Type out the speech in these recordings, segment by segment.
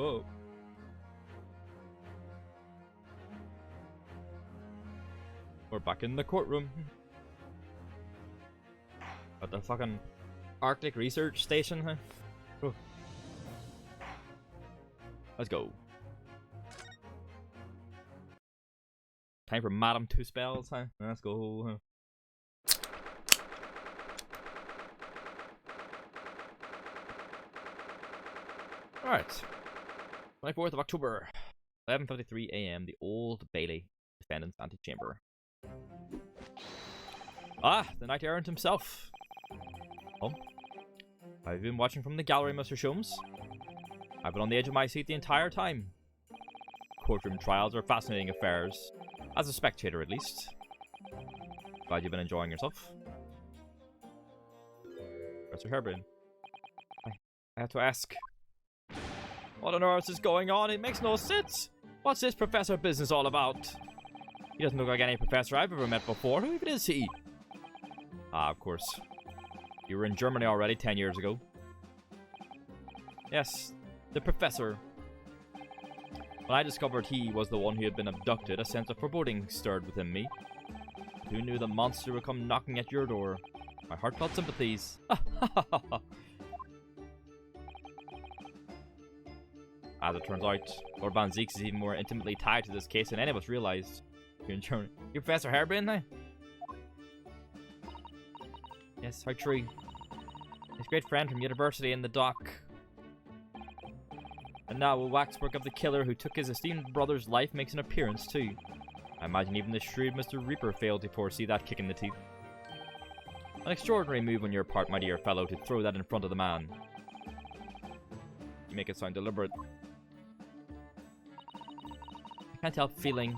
Oh. We're back in the courtroom. At the fucking Arctic Research Station, huh? Oh. Let's go. Time for Madam Two Spells, huh? Let's go, huh? Alright. 24th of October, 11:53 AM, the Old Bailey, Defendant's Antechamber. Ah, the Knight Errant himself. Oh. Have you been watching from the gallery, Mr. Sholmes? I've been on the edge of my seat the entire time. Courtroom trials are fascinating affairs. As a spectator, at least. Glad you've been enjoying yourself. Professor Herbin. I have to ask. What on earth is going on? It makes no sense. What's this professor business all about? He doesn't look like any professor I've ever met before. Who even is he? Ah, of course. You were in Germany already 10 years ago. Yes, the professor. When I discovered he was the one who had been abducted, a sense of foreboding stirred within me. Who knew the monster would come knocking at your door? My heartfelt sympathies. As it turns out, Lord Van Zieks is even more intimately tied to this case than any of us realized. You're in Germany. You're Professor Herbin now? Yes, how true. His great friend from university in the dock. And now a waxwork of the killer who took his esteemed brother's life makes an appearance too. I imagine even the shrewd Mr. Reaper failed to foresee that kick in the teeth. An extraordinary move on your part, my dear fellow, to throw that in front of the man. You make it sound deliberate. I can't help feeling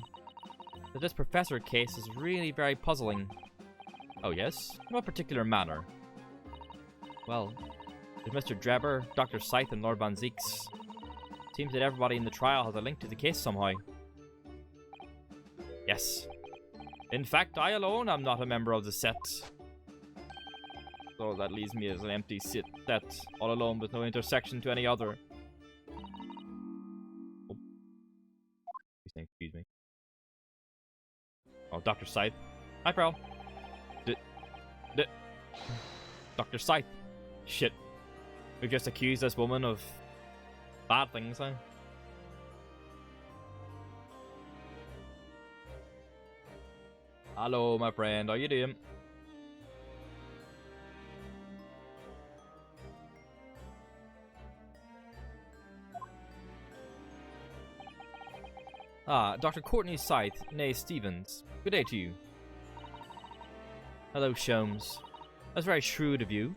that this professor case is really very puzzling. Oh yes? In what particular manner? Well, there's Mr. Drebber, Dr. Scythe, and Lord Van Zieks. Seems that everybody in the trial has a link to the case somehow. Yes. In fact, I alone am not a member of the set. So that leaves me as an empty set, all alone with no intersection to any other. Oh. He's saying, excuse me. Oh, Dr. Scythe. Hi, Pearl. Dr. Scythe. Shit. We've just accused this woman of bad things, huh? Hello, my friend. How you doing? Ah, Dr. Courtney Scythe, née Stevens. Good day to you. Hello, Sholmes. That's very shrewd of you.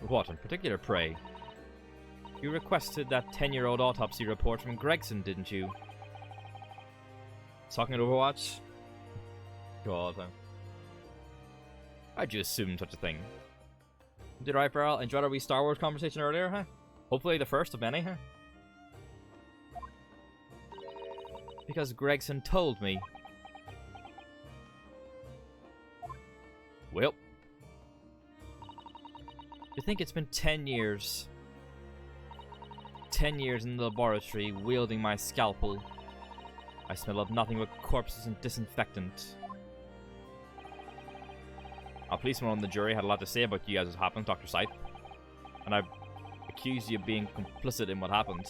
What in particular, pray? You requested that 10-year-old autopsy report from Gregson, didn't you? Talking at Overwatch? God, how'd you assume such a thing? Did I, Pearl? Enjoyed our wee Star Wars conversation earlier, huh? Hopefully the first of many, huh? Because Gregson told me. Well. You think it's been 10 years? 10 years in the laboratory, wielding my scalpel. I smell of nothing but corpses and disinfectant. A policeman on the jury had a lot to say about you as it happened, Dr. Scythe. And I've accused you of being complicit in what happened.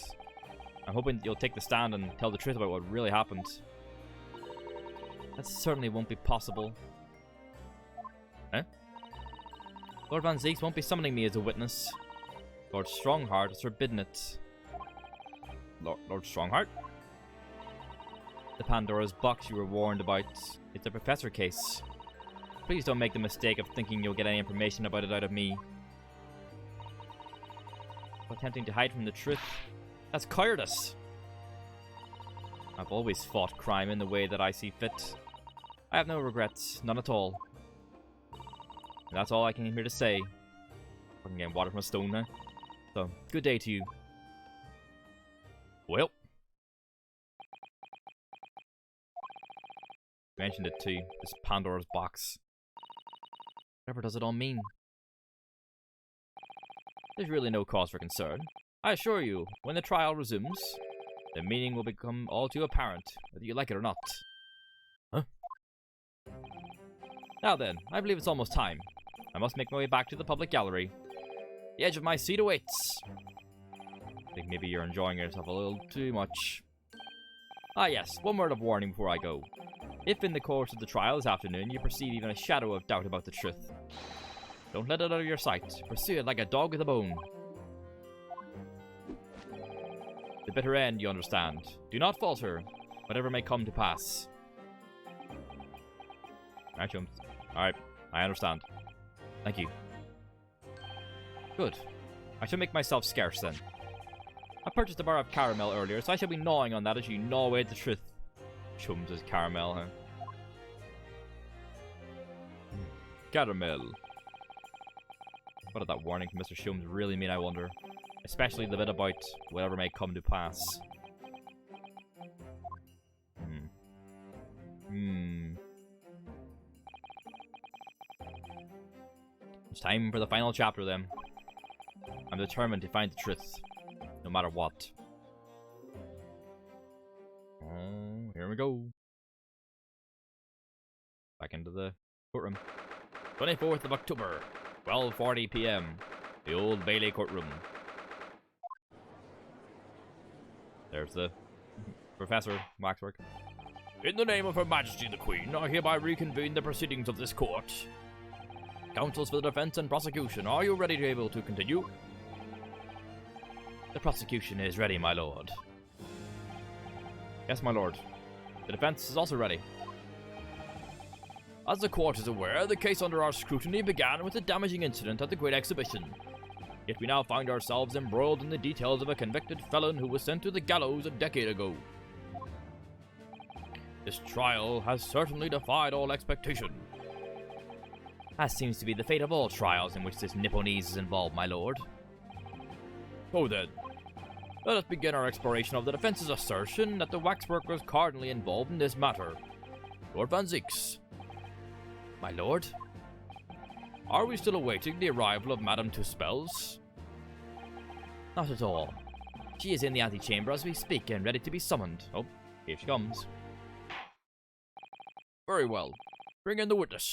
I'm hoping you'll take the stand and tell the truth about what really happened. That certainly won't be possible. Eh? Lord Van Zieks won't be summoning me as a witness. Lord Strongheart has forbidden it. Lord Strongheart? The Pandora's box you were warned about. It's a professor case. Please don't make the mistake of thinking you'll get any information about it out of me. Attempting to hide from the truth. That's cowardice. I've always fought crime in the way that I see fit. I have no regrets, none at all. And that's all I came here to say. Fucking getting water from a stone now. So, good day to you. Well. Mentioned it too, this Pandora's box. Whatever does it all mean? There's really no cause for concern. I assure you, when the trial resumes, the meaning will become all too apparent, whether you like it or not. Huh? Now then, I believe it's almost time. I must make my way back to the public gallery. The edge of my seat awaits. I think maybe you're enjoying yourself a little too much. Ah yes, one word of warning before I go. If in the course of the trial this afternoon you perceive even a shadow of doubt about the truth, don't let it out of your sight. Pursue it like a dog with a bone. The bitter end, you understand. Do not falter, whatever may come to pass. Alright, chums. Alright, I understand. Thank you. Good. I shall make myself scarce then. I purchased a bar of caramel earlier, so I shall be gnawing on that as you gnaw away the truth. Chums is caramel, huh? Caramel. What did that warning from Mr. Shums really mean, I wonder? Especially the bit about whatever may come to pass. It's time for the final chapter then. I'm determined to find the truth, no matter what. Oh, here we go. Back into the courtroom. 24th of October, 12:40 p.m. The Old Bailey courtroom. There's the Professor Waxwork. In the name of Her Majesty the Queen, I hereby reconvene the proceedings of this court. Counsels for the defense and prosecution, are you ready to be able to continue? The prosecution is ready, my lord. Yes, my lord. The defense is also ready. As the court is aware, the case under our scrutiny began with a damaging incident at the Great Exhibition. Yet we now find ourselves embroiled in the details of a convicted felon who was sent to the gallows a decade ago. This trial has certainly defied all expectation. As seems to be the fate of all trials in which this Nipponese is involved, my lord. So then, let us begin our exploration of the defense's assertion that the waxwork was cardinally involved in this matter. Lord Van Zieks. My lord? Are we still awaiting the arrival of Madame Tuspels? Not at all. She is in the antechamber as we speak and ready to be summoned. Oh, here she comes. Very well. Bring in the witness.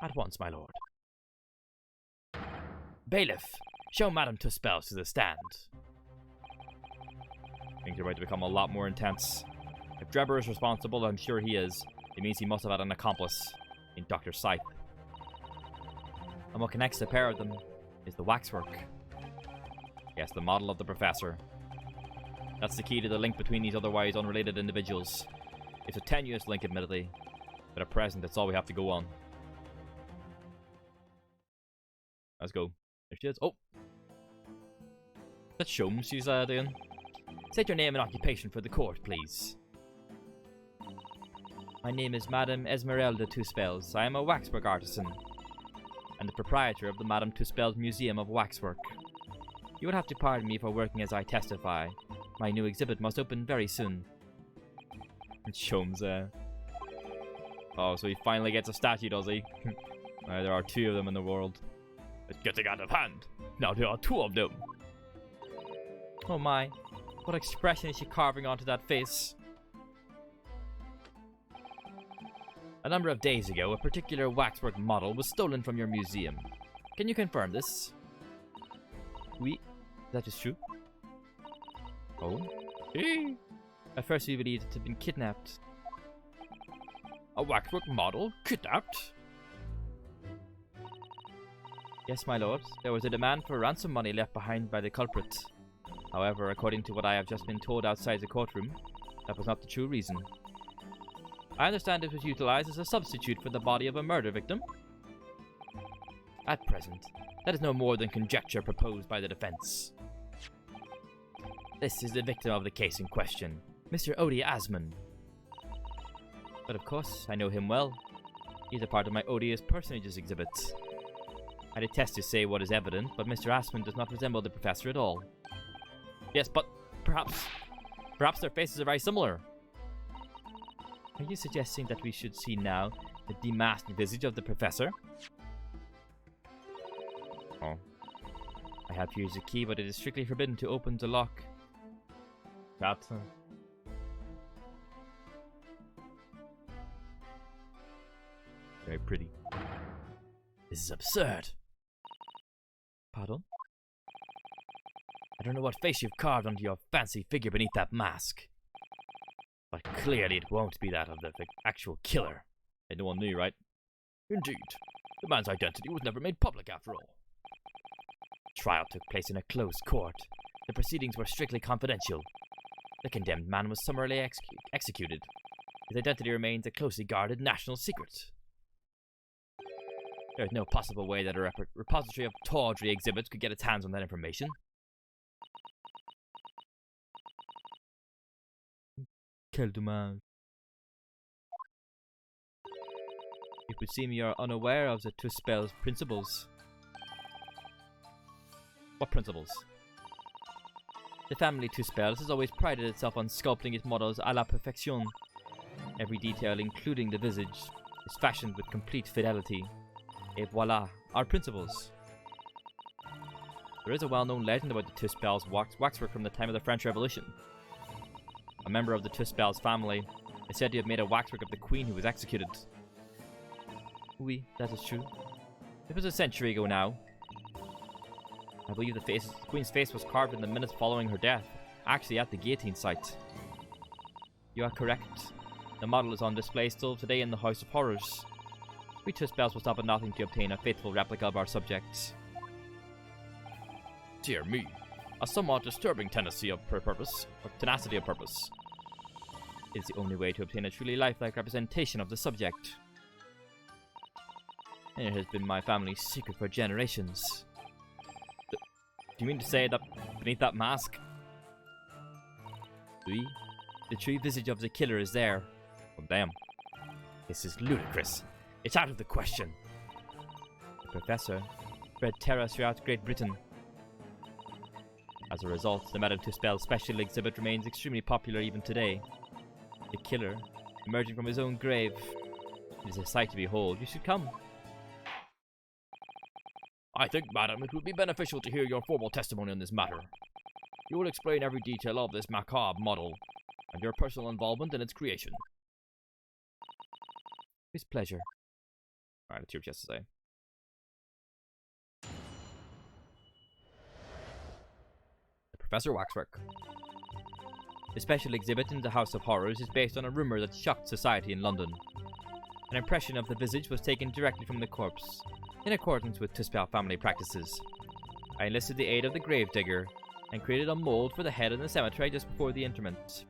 At once, my lord. Bailiff, show Madame Tuspels to the stand. Things are about to become a lot more intense. If Drebber is responsible, I'm sure he is. It means he must have had an accomplice in Dr. Scythe. And what connects the pair of them is the waxwork. Yes, the model of the professor. That's the key to the link between these otherwise unrelated individuals. It's a tenuous link, admittedly, but at present, that's all we have to go on. Let's go. There she is. Oh! That's Shums she's doing. State your name and occupation for the court, please. My name is Madame Esmeralda Tuspels. I am a waxwork artisan and the proprietor of the Madame Tuspels Museum of Waxwork. You would have to pardon me for working as I testify. My new exhibit must open very soon. It's Shums there. Oh, so he finally gets a statue, does he? There are two of them in the world. It's getting out of hand. Now there are two of them. Oh my. What expression is she carving onto that face? A number of days ago, a particular waxwork model was stolen from your museum. Can you confirm this? Oui, that is true. Oh? Hey. At first we believed it had been kidnapped. A waxwork model? Kidnapped? Yes, my lord. There was a demand for ransom money left behind by the culprit. However, according to what I have just been told outside the courtroom, that was not the true reason. I understand it was utilized as a substitute for the body of a murder victim. At present, that is no more than conjecture proposed by the defense. This is the victim of the case in question, Mr. Odie Asman. But of course, I know him well. He's a part of my Odious Personages exhibit. I detest to say what is evident, but Mr. Asman does not resemble the professor at all. Yes, but perhaps their faces are very similar. Are you suggesting that we should see now the demasked visage of the professor? Oh. I have here is a key, but it is strictly forbidden to open the lock. Cat. Very pretty. This is absurd. Pardon? I don't know what face you've carved onto your fancy figure beneath that mask. But clearly it won't be that of the actual killer. And no one knew, right? Indeed. The man's identity was never made public after all. The trial took place in a closed court. The proceedings were strictly confidential. The condemned man was summarily executed. His identity remains a closely guarded national secret. There is no possible way that a repository of tawdry exhibits could get its hands on that information. Quel dommage. It would seem you are unaware of the Tuspel's principles. What principles? The family Tuspels has always prided itself on sculpting its models à la perfection. Every detail, including the visage, is fashioned with complete fidelity. Et voila, our principles. There is a well-known legend about the Tuspels' waxwork from the time of the French Revolution. A member of the Tuspels family is said to have made a waxwork of the queen who was executed. Oui, that is true. It was a century ago now. I believe the queen's face was carved in the minutes following her death, actually at the guillotine site. You are correct. The model is on display still today in the House of Horrors. We Tuspels will stop at nothing to obtain a faithful replica of our subjects. Dear me, a somewhat disturbing tenacity of purpose. It is the only way to obtain a truly lifelike representation of the subject. And it has been my family's secret for generations. Do you mean to say that beneath that mask? Oui, the true visage of the killer is there. Oh, damn. This is ludicrous. It's out of the question. The professor spread terror throughout Great Britain. As a result, the Madame Tuspel special exhibit remains extremely popular even today. The killer, emerging from his own grave. It is a sight to behold. You should come. I think, madam, it would be beneficial to hear your formal testimony on this matter. You will explain every detail of this macabre model, and your personal involvement in its creation. With pleasure. Alright, let's hear what she has to say. The Professor Waxwork. The special exhibit in the House of Horrors is based on a rumour that shocked society in London. An impression of the visage was taken directly from the corpse, in accordance with Tuspel family practices. I enlisted the aid of the gravedigger, and created a mould for the head in the cemetery just before the interment.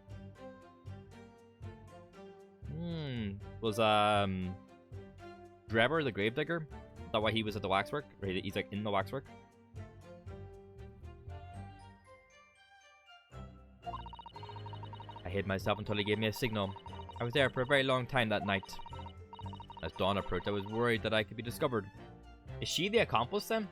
Was, Drebber the gravedigger? Is that why he was at the waxwork? Or he's like in the waxwork? I hid myself until he gave me a signal. I was there for a very long time that night. As dawn approached, I was worried that I could be discovered. Is she the accomplice then?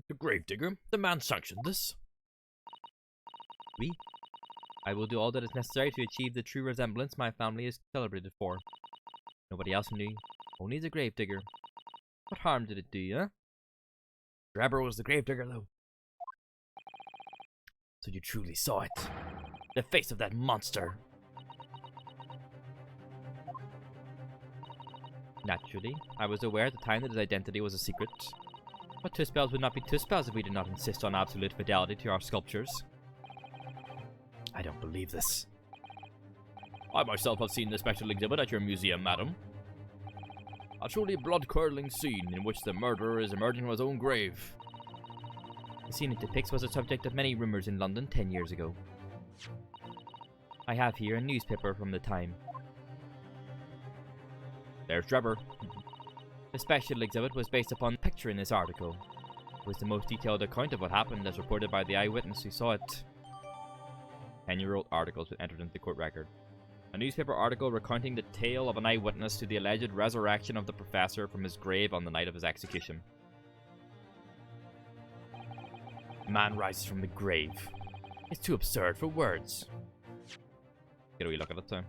The gravedigger? The man sanctioned this? Oui. I will do all that is necessary to achieve the true resemblance my family is celebrated for. Nobody else knew. Only the gravedigger. What harm did it do you, huh? Drebber was the gravedigger, though. So you truly saw it. The face of that monster. Naturally, I was aware at the time that his identity was a secret. But Tuspels would not be Tuspels if we did not insist on absolute fidelity to our sculptures. I don't believe this. I myself have seen the special exhibit at your museum, madam. A truly blood-curdling scene in which the murderer is emerging from his own grave. The scene it depicts was the subject of many rumours in London 10 years ago. I have here a newspaper from the time. There's Drebber. The special exhibit was based upon a picture in this article. It was the most detailed account of what happened as reported by the eyewitness who saw it. 10-year-old articles were entered into the court record. A newspaper article recounting the tale of an eyewitness to the alleged resurrection of the professor from his grave on the night of his execution. Man rises from the grave. It's too absurd for words. Get a wee look at it too.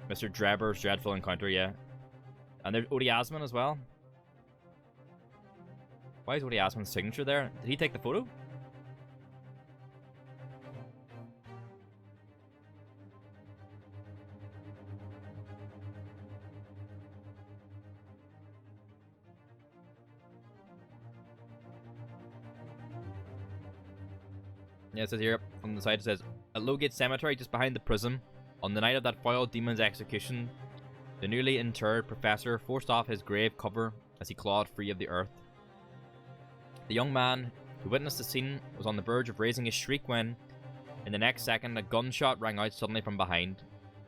Mr. Drebber's dreadful encounter, yeah. And there's Odie Asman as well. Why is Odie Asman's signature there? Did he take the photo? Yeah, it says here on the side, it says, at Lowgate Cemetery, just behind the prison, on the night of that foul demon's execution, the newly interred professor forced off his grave cover as he clawed free of the earth. The young man who witnessed the scene was on the verge of raising a shriek when, in the next second, a gunshot rang out suddenly from behind.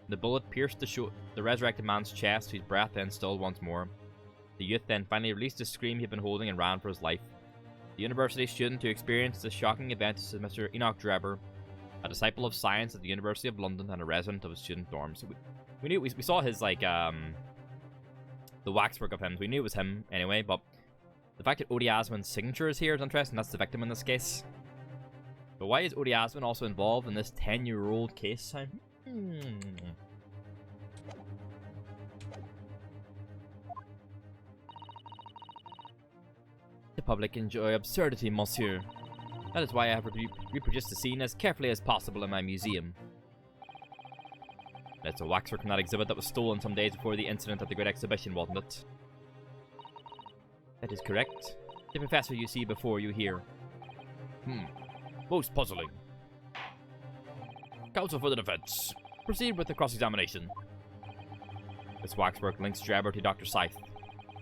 The bullet pierced the resurrected man's chest, whose breath then stilled once more. The youth then finally released the scream he had been holding and ran for his life. The university student who experienced this shocking event is Mr. Enoch Drebber, a disciple of science at the University of London and a resident of his student dorm. So we saw his, like, the waxwork of him. We knew it was him anyway, but the fact that Odie Asman's signature is here is interesting. That's the victim in this case. But why is Odie Asman also involved in this 10-year-old case? The public enjoy absurdity, monsieur. That is why I have reproduced the scene as carefully as possible in my museum. That's a waxwork from that exhibit that was stolen some days before the incident at the Great Exhibition, wasn't it? That is correct. The professor you see before you here. Most puzzling. Counsel for the defense. Proceed with the cross-examination. This waxwork links Drebber to Dr. Scythe,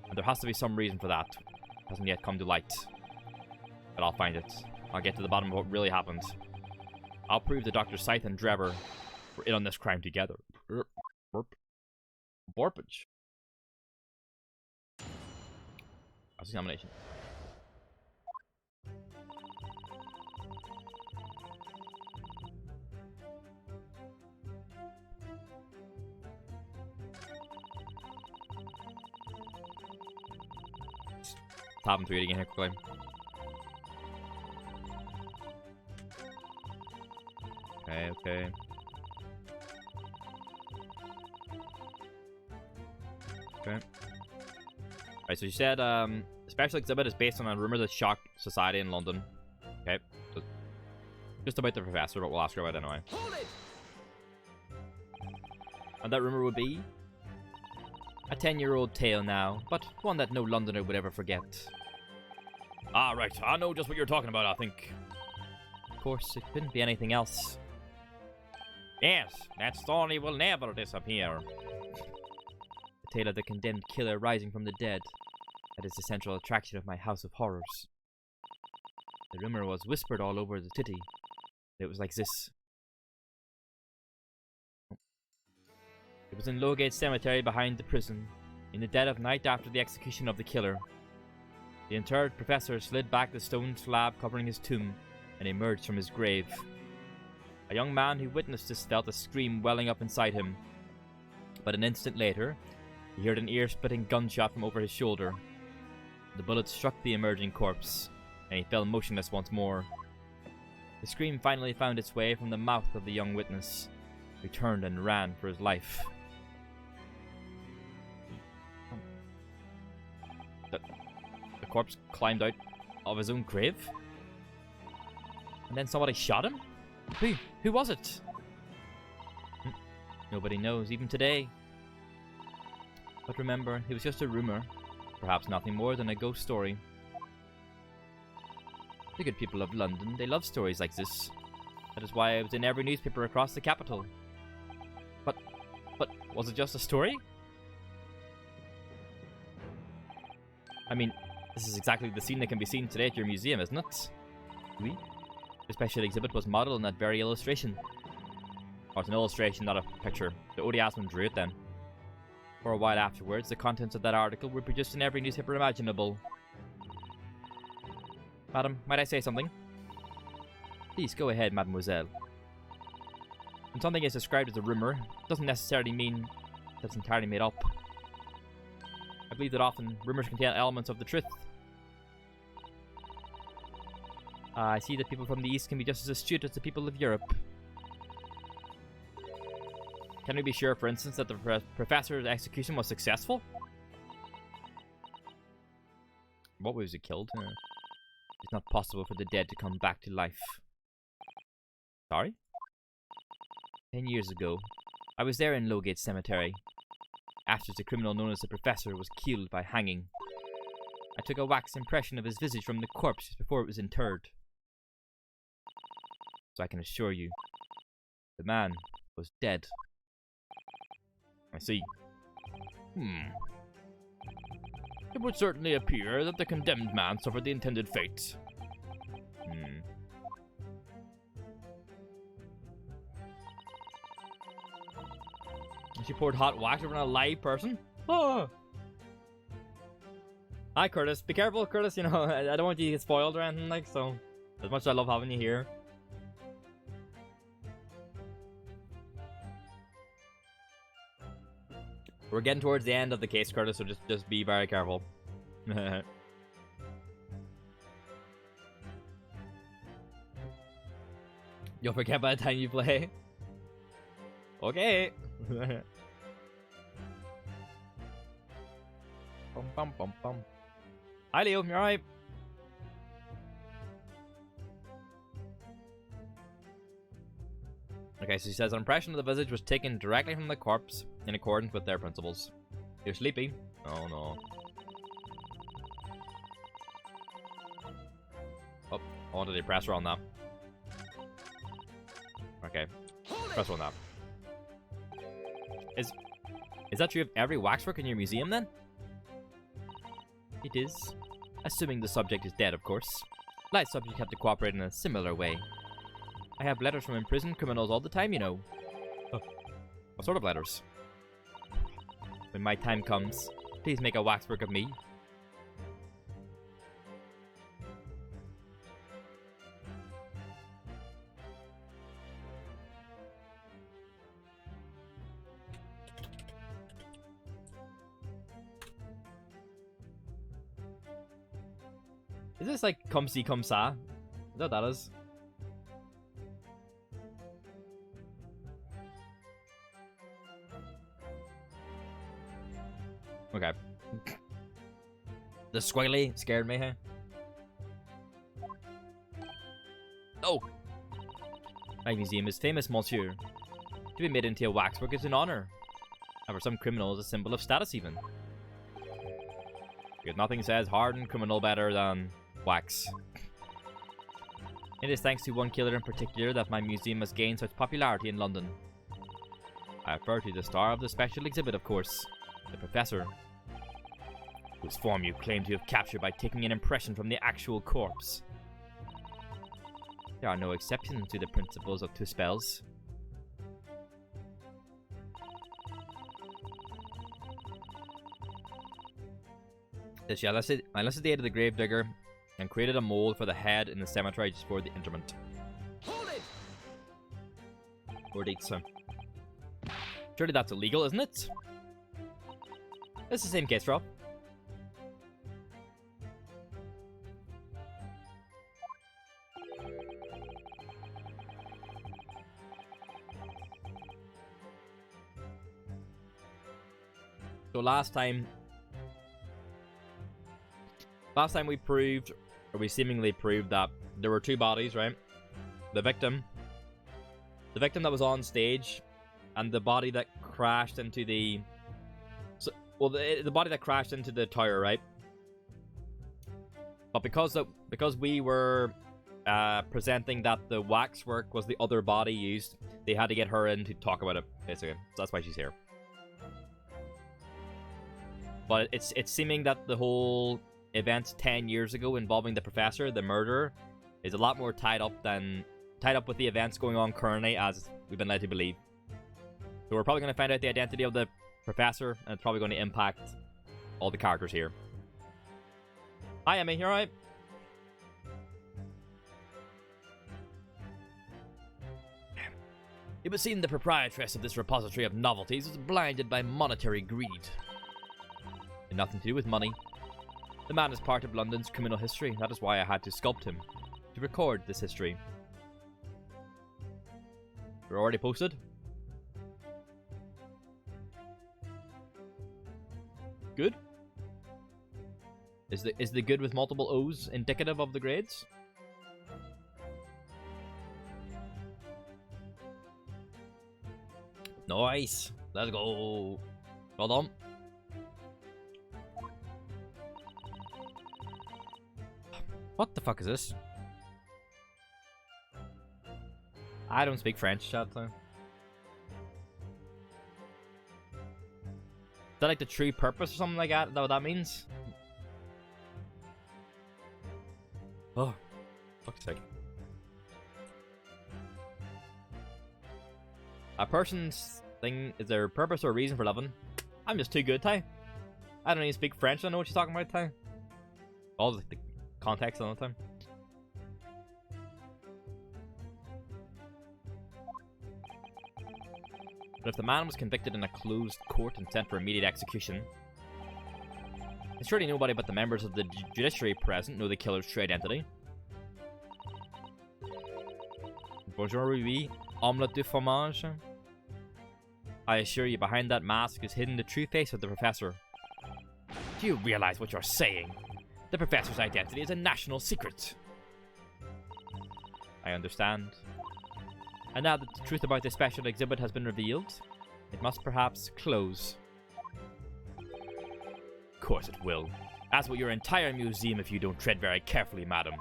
and there has to be some reason for that. It hasn't yet come to light. But I'll find it. I'll get to the bottom of what really happened. I'll prove that Dr. Scythe and Drebber were in on this crime together. Borpage. Cross-examination. Tab him through it again here quickly. Okay. Right, so you said, the special exhibit is based on a rumor that shocked society in London. Okay. So just about the professor, but we'll ask her about it anyway. Hold it! And that rumor would be a 10-year-old tale now, but one that no Londoner would ever forget. Ah, right. I know just what you're talking about, I think. Of course, it couldn't be anything else. Yes, that story will never disappear. The tale of the condemned killer rising from the dead. That is the central attraction of my house of horrors. The rumor was whispered all over the city. It was like this. It was in Lowgate Cemetery behind the prison, in the dead of night after the execution of the killer. The interred professor slid back the stone slab covering his tomb and emerged from his grave. A young man who witnessed this felt a scream welling up inside him. But an instant later, he heard an ear-splitting gunshot from over his shoulder. The bullet struck the emerging corpse, and he fell motionless once more. The scream finally found its way from the mouth of the young witness, who turned and ran for his life. The corpse climbed out of his own grave? And then somebody shot him? Who was it? Nobody knows, even today. But remember, it was just a rumor. Perhaps nothing more than a ghost story. The good people of London, they love stories like this. That is why it was in every newspaper across the capital. But was it just a story? I mean, this is exactly the scene that can be seen today at your museum, isn't it? Oui. The special exhibit was modelled on that very illustration. Or it's an illustration, not a picture. The Odie Asman drew it then. For a while afterwards, the contents of that article were produced in every newspaper imaginable. Madam, might I say something? Please go ahead, mademoiselle. When something is described as a rumour, it doesn't necessarily mean that it's entirely made up. I believe that often rumours contain elements of the truth. I see that people from the East can be just as astute as the people of Europe. Can we be sure, for instance, that the professor's execution was successful? What was he killed? It's not possible for the dead to come back to life. Sorry? 10 years ago, I was there in Lowgate Cemetery. After the criminal known as the Professor was killed by hanging. I took a wax impression of his visage from the corpse just before it was interred. So I can assure you, the man was dead. I see. It would certainly appear that the condemned man suffered the intended fate. She poured hot wax over a live person? Oh! Hi, Curtis. Be careful, Curtis. You know, I don't want you to get spoiled or anything, like, so. As much as I love having you here. We're getting towards the end of the case, Curtis, so just be very careful. You'll forget by the time you play. Okay. Bum bum bum bum. Hi Leo, you alright? Okay, so he says an impression of the visage was taken directly from the corpse in accordance with their principles. You're sleepy? Oh no. Oh, I wanted to press her on that. Okay, press her on that. Is that true of every waxwork in your museum then? It is. Assuming the subject is dead, of course. Light subjects have to cooperate in a similar way. I have letters from imprisoned criminals all the time, you know. Oh. What sort of letters? When my time comes, please make a waxwork of me. Is this like come see, come sa? Is that what that is? Okay. The squigly scared me, huh? Oh! My museum is famous, monsieur. To be made into a waxwork is an honor. And for some criminals, a symbol of status even. Because nothing says hardened criminal better than wax. It is thanks to one killer in particular that my museum has gained such popularity in London. I refer to the star of the special exhibit, of course. The Professor, whose form you claim to have captured by taking an impression from the actual corpse. There are no exceptions to the principles of two spells. This I listed the aid of the gravedigger and created a mold for the head in the cemetery just for the interment. Hold it! Or so. Surely that's illegal, isn't it? It's the same case, Rob. So last time we proved, or we seemingly proved, that there were two bodies, right? The victim that was on stage, and the body that crashed into the... Well, the body that crashed into the tower, right? But because we were presenting that the waxwork was the other body used, they had to get her in to talk about it, basically. So that's why she's here. But it's seeming that the whole event 10 years ago involving the Professor, the murderer, is a lot more tied up with the events going on currently, as we've been led to believe. So we're probably going to find out the identity of the Professor, and it's probably going to impact all the characters here. Hi, Emmy, you alright? It would seem the proprietress of this repository of novelties was blinded by monetary greed. It had nothing to do with money. The man is part of London's criminal history. That is why I had to sculpt him, to to record this history. We're already posted. Good. Is the good with multiple O's indicative of the grades? Nice. Let's go. Well done. What the fuck is this? I don't speak French, chat. Is that like the true purpose or something like that? Is that what that means? Oh, fuck's sake. A person's thing is their purpose or reason for living. I'm just too good, Ty. I don't even speak French. I don't know what you're talking about, Ty. All the context all the time. But if the man was convicted in a closed court and sent for immediate execution, then surely nobody but the members of the judiciary present know the killer's true identity. Bonjour, oui, omelette de fromage. I assure you, behind that mask is hidden the true face of the professor. Do you realize what you're saying? The professor's identity is a national secret. I understand. And now that the truth about this special exhibit has been revealed, it must perhaps close. Of course it will. As will your entire museum if you don't tread very carefully, madam.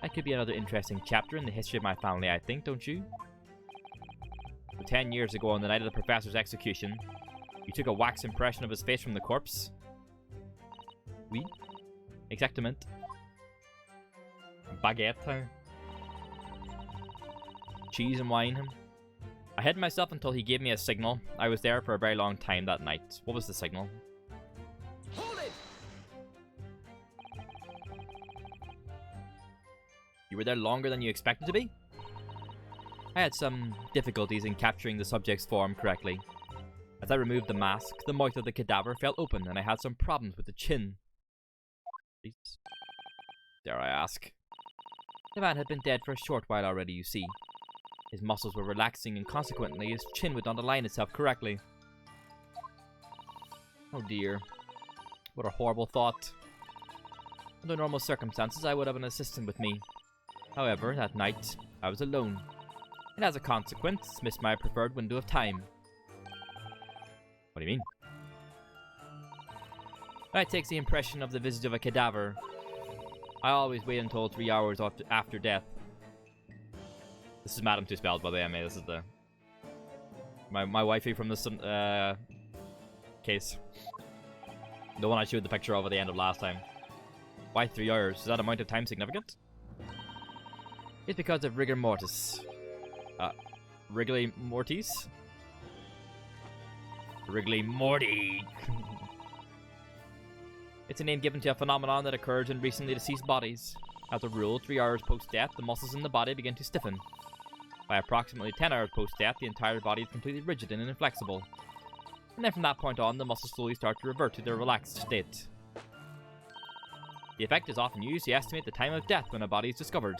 That could be another interesting chapter in the history of my family, I think, don't you? So 10 years ago, on the night of the professor's execution, you took a wax impression of his face from the corpse. Oui. Exactement. Baguette. Cheese and wine. I hid myself until he gave me a signal. I was there for a very long time that night. What was the signal? Hold it! You were there longer than you expected to be? I had some difficulties in capturing the subject's form correctly. As I removed the mask, the mouth of the cadaver fell open and I had some problems with the chin. Jesus. Dare I ask? The man had been dead for a short while already, you see. His muscles were relaxing and consequently his chin would not align itself correctly. Oh dear. What a horrible thought. Under normal circumstances, I would have an assistant with me. However, that night, I was alone. And as a consequence, missed my preferred window of time. What do you mean? When I take the impression of the visage of a cadaver, I always wait until 3 hours after death. This is Madame Tuspels, by the way. This is the my wifey from this case. The one I showed the picture of at the end of last time. Why 3 hours? Is that amount of time significant? It's because of rigor mortis. Wriggly mortis? Wriggly Morty. It's a name given to a phenomenon that occurs in recently deceased bodies. As a rule, 3 hours post-death, the muscles in the body begin to stiffen. By approximately 10 hours post-death, the entire body is completely rigid and inflexible. And then from that point on, the muscles slowly start to revert to their relaxed state. The effect is often used to estimate the time of death when a body is discovered.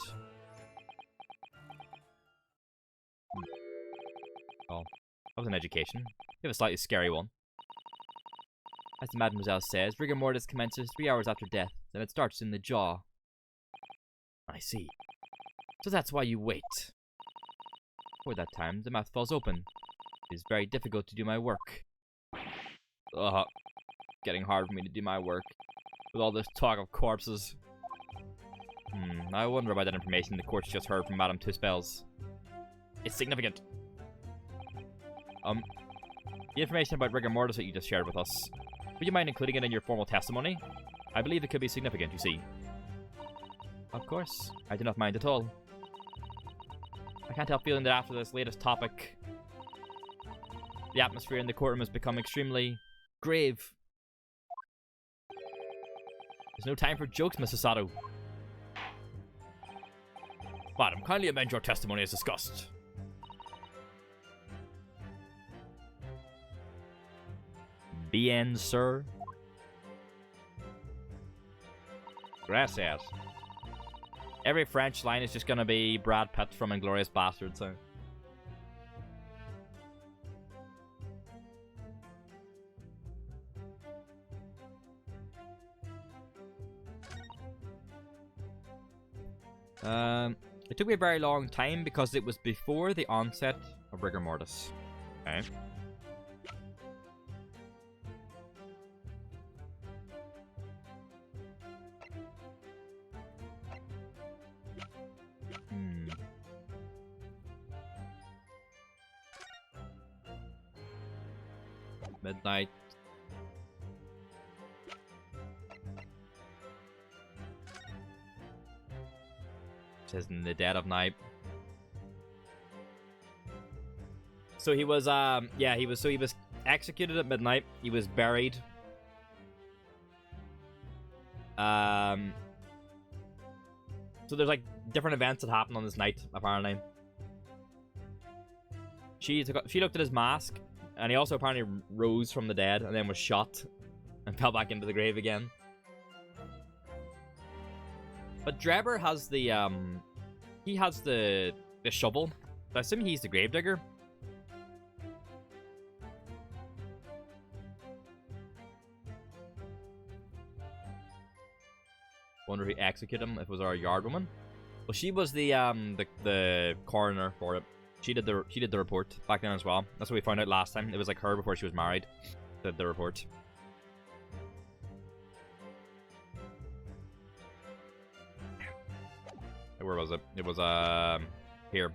Well, that was an education. We have a slightly scary one. As the Mademoiselle says, rigor mortis commences 3 hours after death, and it starts in the jaw. I see. So that's why you wait. For that time, the mouth falls open. It is very difficult to do my work. Ugh. Getting hard for me to do my work. With all this talk of corpses. I wonder about that information the court's just heard from Madame Tuspels. It's significant. The information about rigor mortis that you just shared with us, would you mind including it in your formal testimony? I believe it could be significant, you see. Of course, I do not mind at all. I can't help feeling that after this latest topic, the atmosphere in the courtroom has become extremely grave. There's no time for jokes, Mrs. Sato. Madam, kindly amend your testimony as discussed. Bien, sir. Gracias. Every French line is just gonna be Brad Pitt from Inglourious Basterds. So. It took me a very long time because it was before the onset of rigor mortis. Okay. Midnight. Says in the dead of night. So he was he was executed at midnight. He was buried. So there's like different events that happened on this night, apparently. She looked at his mask, and he also apparently rose from the dead and then was shot and fell back into the grave again. But Drebber has the he has the shovel. So I assume he's the gravedigger. Wonder who executed him, if it was our yard woman. Well, she was the coroner for it. She did the report back then as well. That's what we found out last time. It was like her before she was married. Did the report. Where was it? It was here.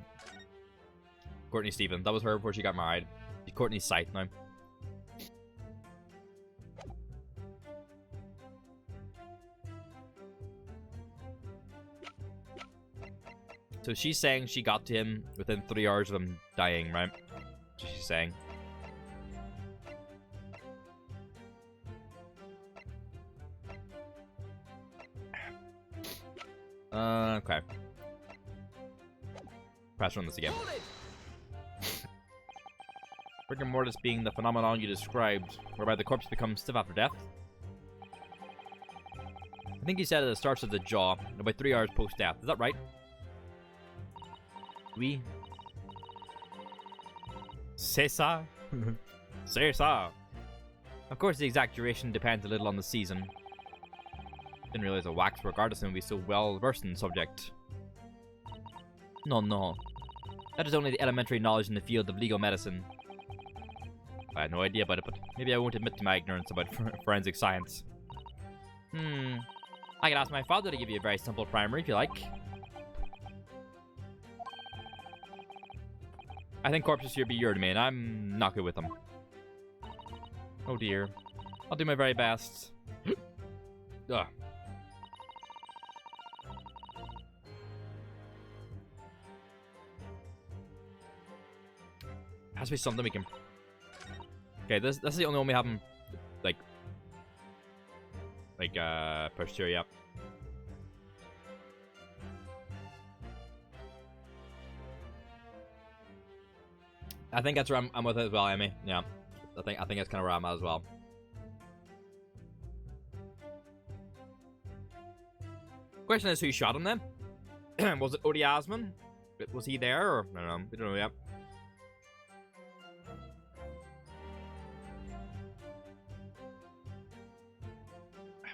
Courtney Stephen. That was her before she got married. She's Courtney's scythe now. So she's saying she got to him within 3 hours of him dying, right? That's what she's saying. Okay. Press run this again. Rigor mortis being the phenomenon you described, whereby the corpse becomes stiff after death. I think he said it starts at the jaw, about 3 hours post-death. Is that right? Oui. C'est ça. C'est ça. Of course, the exact duration depends a little on the season. Didn't realize a waxwork artisan would be so well versed in the subject. No. That is only the elementary knowledge in the field of legal medicine. I had no idea about it, but maybe I won't admit to my ignorance about forensic science. I could ask my father to give you a very simple primer if you like. I think corpses here be your domain. I'm not good with them. Oh dear. I'll do my very best. Ugh. Has to be something we can... Okay, this is the only one we haven't, pushed here yet. I think that's where I'm with it as well, Emmy. Yeah, I think that's kind of where I'm at as well. Question is, who shot him then? Was it Odie Osmond? Was he there, or I don't know? We don't know yet.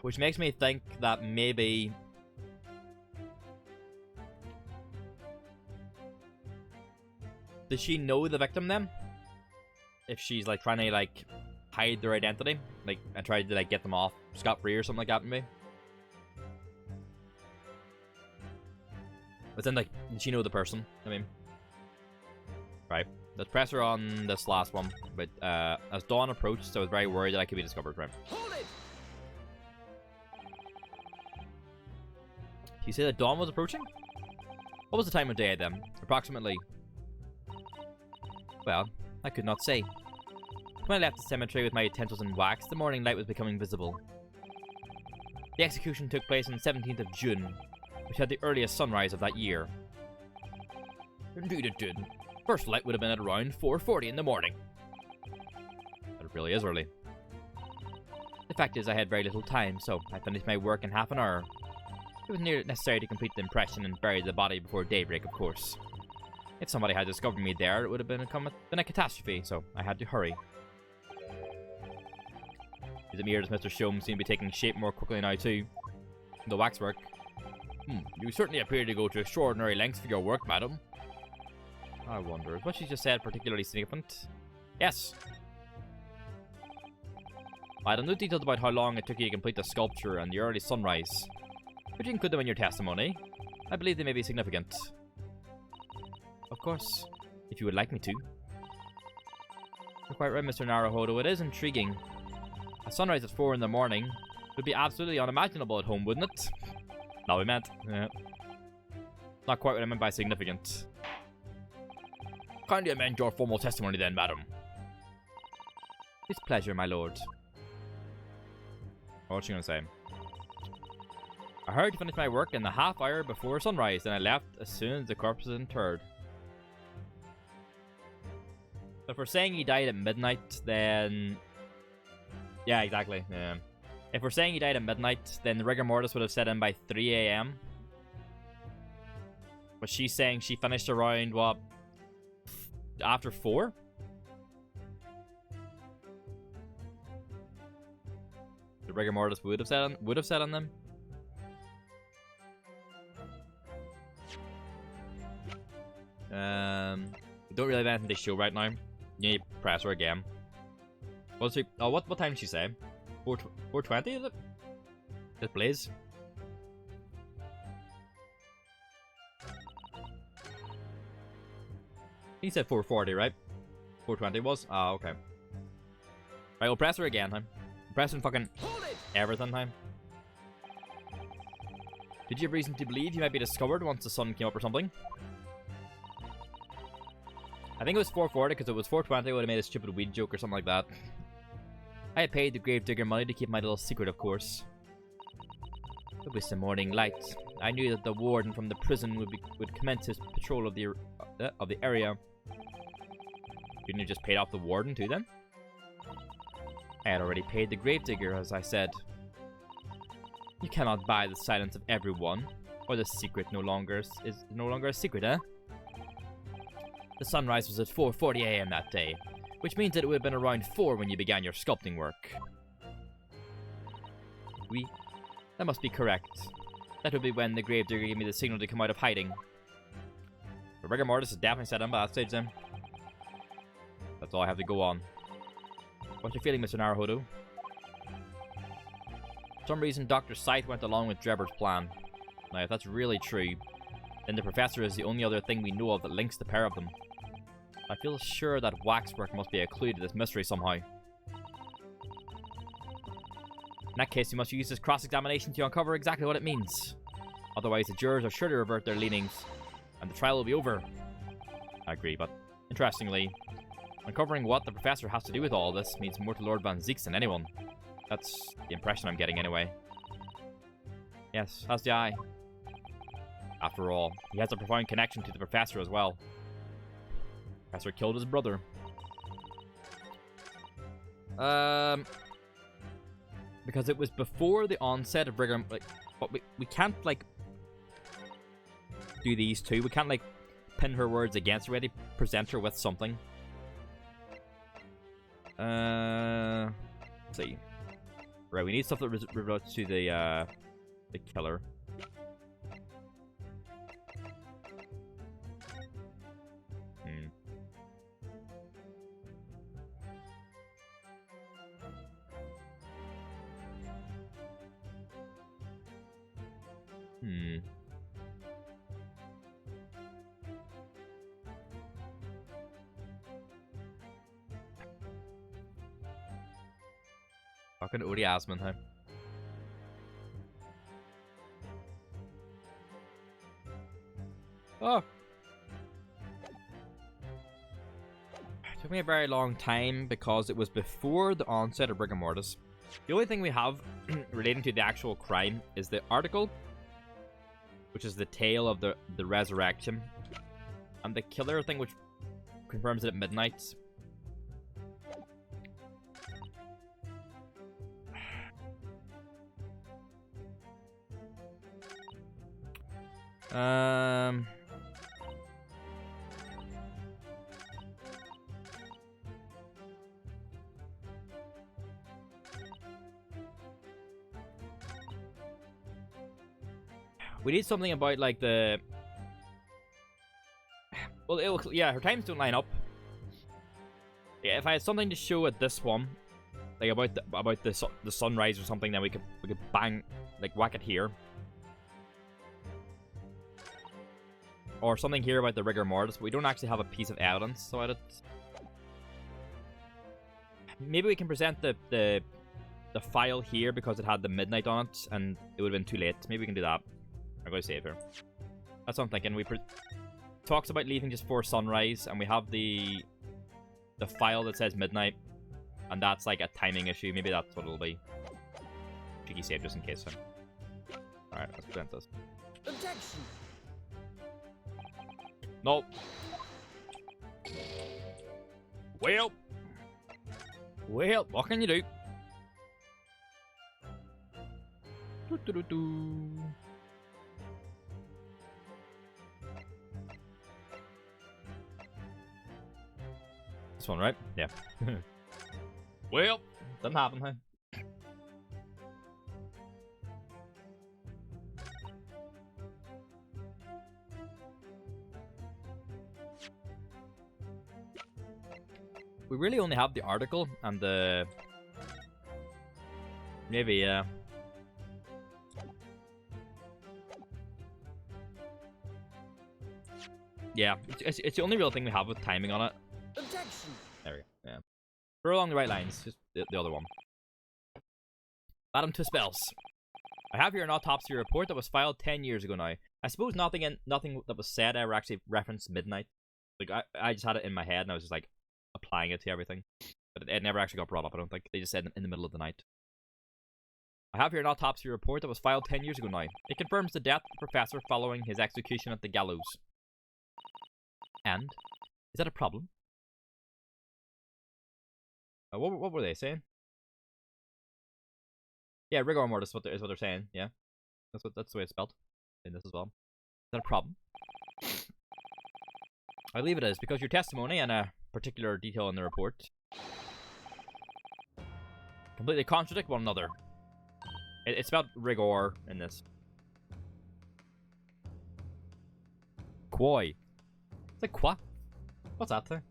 Which makes me think that maybe... Does she know the victim then? If she's like trying to like hide their identity, like, and try to like get them off scot-free or something like that, maybe. But then, like, did she know the person? I mean, right. Let's press her on this last one. But as dawn approached, I was very worried that I could be discovered. Right. Hold it. You say that dawn was approaching? What was the time of day then? Approximately. Well, I could not say. When I left the cemetery with my utensils in wax, the morning light was becoming visible. The execution took place on the 17th of June, which had the earliest sunrise of that year. Indeed it did. First light would have been at around 4:40 in the morning. But it really is early. The fact is I had very little time, so I finished my work in half an hour. It was nearly necessary to complete the impression and bury the body before daybreak, of course. If somebody had discovered me there, it would have been a catastrophe, so I had to hurry. Is it me or does Mr. Sholmes seem to be taking shape more quickly now too? The waxwork. You certainly appear to go to extraordinary lengths for your work, madam. I wonder, is what she just said particularly significant? Yes. I don't know details about how long it took you to complete the sculpture and the early sunrise. Could you include them in your testimony? I believe they may be significant. Of course, if you would like me to. You're quite right, Mr. Naruhodo. It is intriguing. A sunrise at 4 in the morning would be absolutely unimaginable at home, wouldn't it? Not what I meant. Yeah. Not quite what I meant by significant. Kindly amend your formal testimony then, madam. It's pleasure, my lord. What's she gonna say? I heard to finish my work in the half hour before sunrise, and I left as soon as the corpse was interred. So if we're saying he died at midnight, then... Yeah, exactly. Yeah. If we're saying he died at midnight, then the rigor mortis would have set in by 3 AM. Was she saying she finished around, what? After 4? The rigor mortis would have set on them. We don't really have anything to show right now. You need to press her again. What's she? Oh, what time did she say? 4:20 is it? Just Blaze. He said 4:40, right? 4:20 was? Oh, okay. Right, we'll press her again, time. Pressing fucking everything, time. Did you have reason to believe you might be discovered once the sun came up or something? I think it was 4:40 because it was 4:20. I would have made a stupid weed joke or something like that. I had paid the gravedigger money to keep my little secret, of course. It was the morning light. I knew that the warden from the prison would commence his patrol of the area. Couldn't you just paid off the warden too then? I had already paid the gravedigger, as I said. You cannot buy the silence of everyone, or the secret is no longer a secret, eh? The sunrise was at 4:40 AM that day, which means that it would have been around 4 when you began your sculpting work. That must be correct. That would be when the gravedigger gave me the signal to come out of hiding. The rigor mortis is definitely set in by that stage then. That's all I have to go on. What's your feeling, Mr. Naruhodo? For some reason, Dr. Scythe went along with Drebber's plan. Now, if that's really true, then the professor is the only other thing we know of that links the pair of them. I feel sure that waxwork must be a clue to this mystery somehow. In that case, we must use this cross-examination to uncover exactly what it means. Otherwise, the jurors are sure to revert their leanings, and the trial will be over. I agree, but interestingly, uncovering what the professor has to do with all this means more to Lord Van Zieks than anyone. That's the impression I'm getting anyway. Yes, as do I. After all, he has a profound connection to the professor as well. The professor killed his brother. Because it was before the onset of rigor, like, but we can't like do these two. We can't like pin her words against her. We had to present her with something. Let's see. Right, we need stuff that relates to the killer. Fucking Uri Asman, huh? Oh! It took me a very long time because it was before the onset of rigor mortis. The only thing we have relating to the actual crime is the article, which is the tale of the resurrection, and the killer thing, which confirms it at midnight. Um... We need something about, like, the... Well, yeah, her times don't line up. Yeah, if I had something to show at this one, like about the sunrise or something, then we could bang, like, whack it here. Or something here about the rigor mortis, but we don't actually have a piece of evidence about it. Maybe we can present the file here because it had the midnight on it, and it would have been too late. Maybe we can do that. I'm going to save here. That's what I'm thinking. Talks about leaving just before sunrise, and we have the file that says midnight, and that's like a timing issue. Maybe that's what it'll be. Cheeky save just in case. Alright, let's present this. Objection. Nope. Well, what can you do? This one, right? Yeah. Well, doesn't happen, huh? We really only have the article and the... Maybe, yeah. Yeah, it's the only real thing we have with timing on it. Objection. There we go, yeah. We're along the right lines, just the other one. Madam Tuspels. I have here an autopsy report that was filed 10 years ago now. I suppose nothing that was said ever actually referenced midnight. Like, I just had it in my head and I was just like, applying it to everything. But it never actually got brought up, I don't think. They just said in the middle of the night. I have here an autopsy report that was filed 10 years ago now. It confirms the death of the professor following his execution at the gallows. And? Is that a problem? What were they saying? Yeah, rigor mortis is what they're saying. Yeah, that's the way it's spelled in this as well. Is that a problem? I leave it as because your testimony and a particular detail in the report completely contradict one another. It's about rigor in this. Koi. It's like quoi? What's that thing?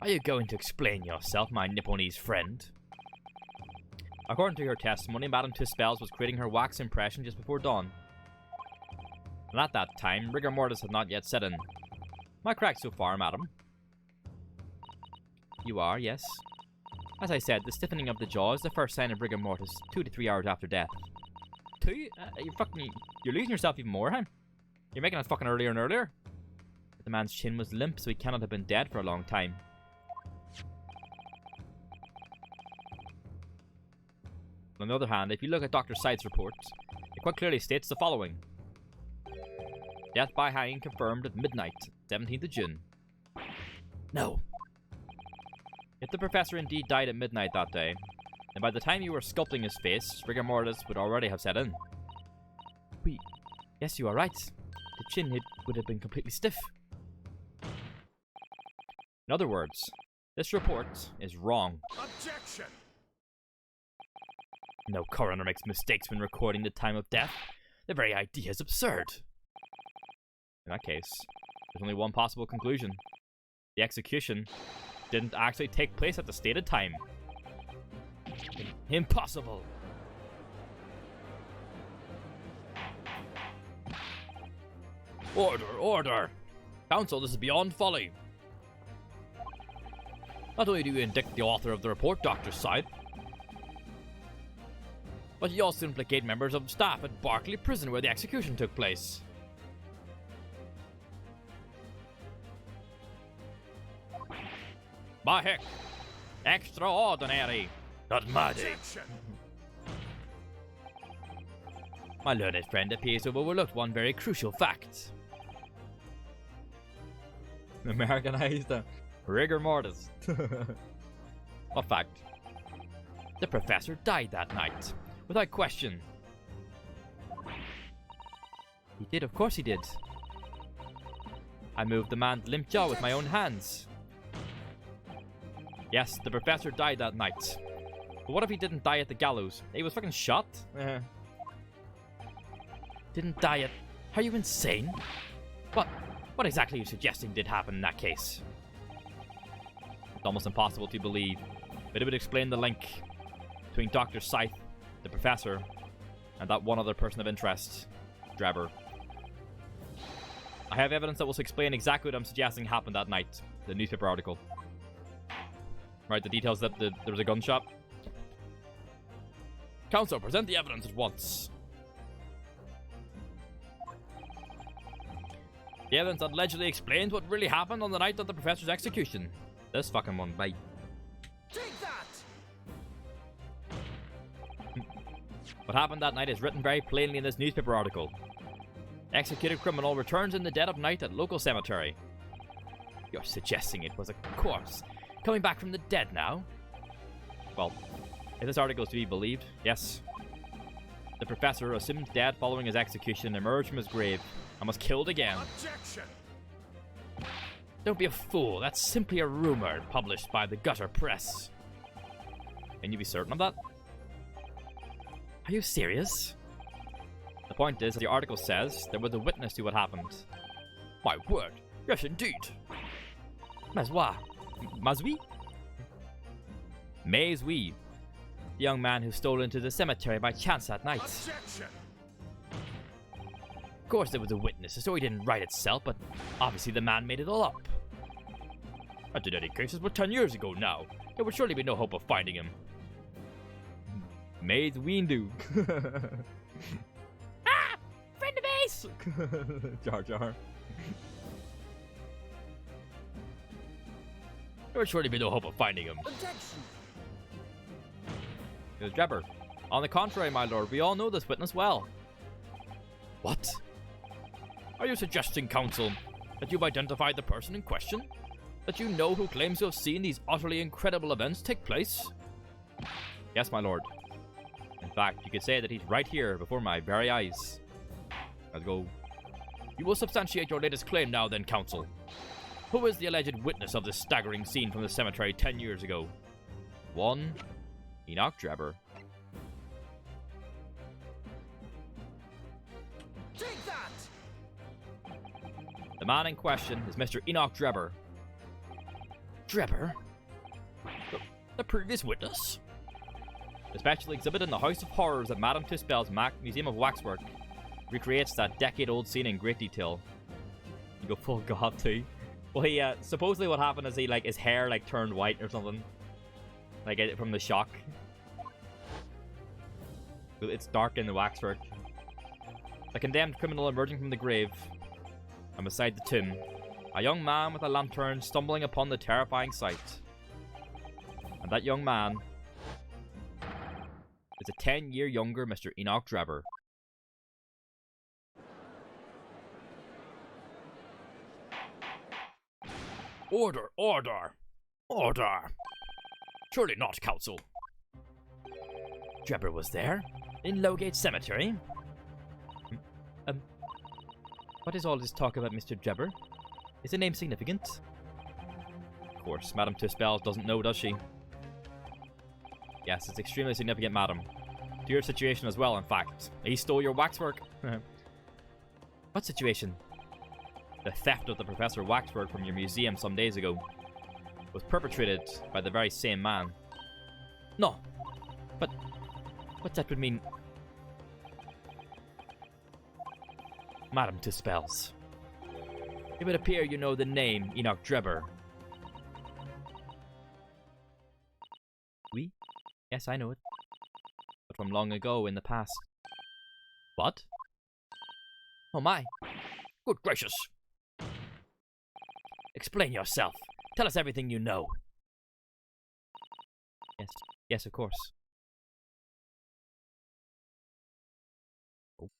Are you going to explain yourself, my Nipponese friend? According to her testimony, Madame Tuspels was creating her wax impression just before dawn. And at that time, rigor mortis had not yet set in. Am I correct so far, madam? You are, yes. As I said, the stiffening of the jaw is the first sign of rigor mortis, 2 to 3 hours after death. 2? You're losing yourself even more, huh? You're making it fucking earlier and earlier. But the man's chin was limp, so he cannot have been dead for a long time. On the other hand, if you look at Dr. Seid's report, it quite clearly states the following. Death by hanging confirmed at midnight, 17th of June. No. If the professor indeed died at midnight that day, then by the time you were sculpting his face, rigor mortis would already have set in. Oui. Yes, you are right. The chin would have been completely stiff. In other words, this report is wrong. Objection! No coroner makes mistakes when recording the time of death. The very idea is absurd. In that case, there's only one possible conclusion. The execution didn't actually take place at the stated time. Impossible! Order, order! Counsel, this is beyond folly. Not only do you indict the author of the report, Dr. Seid, but you also implicate members of staff at Barclay Prison where the execution took place. By heck, extraordinary, not muddy. My learned friend appears to have overlooked one very crucial fact. Americanized rigor mortis. What fact? The professor died that night, without question. He did, of course he did. I moved the man's limp jaw with my own hands. Yes, the professor died that night. But what if he didn't die at the gallows? He was fucking shot. Didn't die at... Are you insane? What exactly are you suggesting did happen in that case? It's almost impossible to believe, but it would explain the link between Dr. Scythe, the professor, and that one other person of interest, Drebber. I have evidence that will explain exactly what I'm suggesting happened that night. The newspaper article. Right, the details that there was a gun shop. Counsel, present the evidence at once. The evidence that allegedly explains what really happened on the night of the professor's execution. This fucking one, bye. Take that! What happened that night is written very plainly in this newspaper article. Executed criminal returns in the dead of night at local cemetery. You're suggesting it was a corpse coming back from the dead now? Well, if this article is to be believed, yes. The professor, assumed dead following his execution, emerged from his grave and was killed again. Objection! Don't be a fool. That's simply a rumor published by the gutter press. Can you be certain of that? Are you serious? The point is, the article says there was a witness to what happened. My word. Yes, indeed. Mazwa. Mazwi? Mazwi. The young man who stole into the cemetery by chance that night. Objection! Of course there was a witness. The story didn't write itself, but obviously the man made it all up. And in any case, it was 10 years ago now. There would surely be no hope of finding him. Maze Windu. Ah! Friend of base! Jar Jar. There would surely be no hope of finding him. Objection! It was Drebber. On the contrary, my lord, we all know this witness well. What? Are you suggesting, counsel, that you've identified the person in question? That you know who claims to have seen these utterly incredible events take place? Yes, my lord. In fact, you could say that he's right here before my very eyes. Let's go. You will substantiate your latest claim now then, counsel. Who is the alleged witness of this staggering scene from the cemetery 10 years ago? 1. Enoch Drebber. Take that! The man in question is Mr. Enoch Drebber. Drebber? The previous witness? The special exhibit in the House of Horrors at Madame Tussauds Museum of Waxwork recreates that decade-old scene in great detail. You go full goth too. Well, he supposedly what happened is his hair turned white or something, from the shock. It's dark in the waxwork. A condemned criminal emerging from the grave, and beside the tomb, a young man with a lantern stumbling upon the terrifying sight. And that young man is a 10-year younger Mr. Enoch Drebber. Order, order, order. Surely not, counsel. Drebber was there, in Lowgate Cemetery. What is all this talk about Mr. Drebber? Is the name significant? Of course, Madame Tussauds doesn't know, does she? Yes, it's extremely significant, madam. To your situation as well, in fact. He stole your waxwork. What situation? The theft of the Professor Waxwork from your museum some days ago was perpetrated by the very same man. No. But what that would mean... Madame Tussauds. It would appear you know the name Enoch Drebber. Oui? Yes, I know it. But from long ago in the past. What? Oh my. Good gracious. Explain yourself. Tell us everything you know. Yes. Yes, of course. Oh.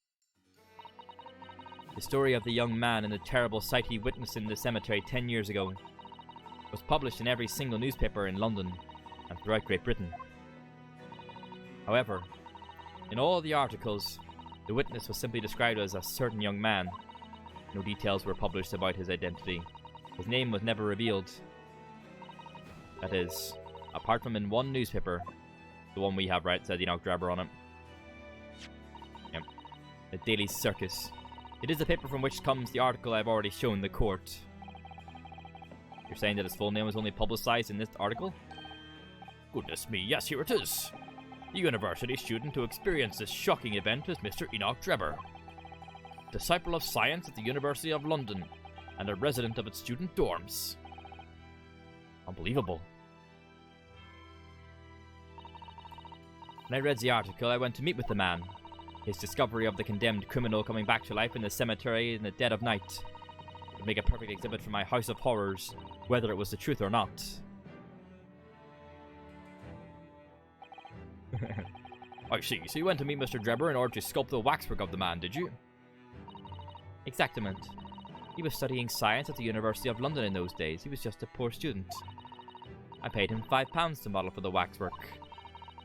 The story of the young man and the terrible sight he witnessed in the cemetery 10 years ago was published in every single newspaper in London and throughout Great Britain. However, in all the articles, The witness was simply described as a certain young man. No details were published about his identity. His name was never revealed. That is, apart from in one newspaper, the one we have, right, said Enoch Drebber on it. Yep. The Daily Circus. It is the paper from which comes the article I've already shown the court. You're saying that his full name was only publicized in this article? Goodness me, yes, here it is. The university student who experienced this shocking event is Mr. Enoch Drebber, disciple of science at the University of London, and a resident of its student dorms. Unbelievable. When I read the article, I went to meet with the man. His discovery of the condemned criminal coming back to life in the cemetery in the dead of night would make a perfect exhibit for my House of Horrors, whether it was the truth or not. I see. So you went to meet Mr. Drebber in order to sculpt the waxwork of the man, did you? Exactament. He was studying science at the University of London in those days. He was just a poor student. I paid him £5 to model for the waxwork.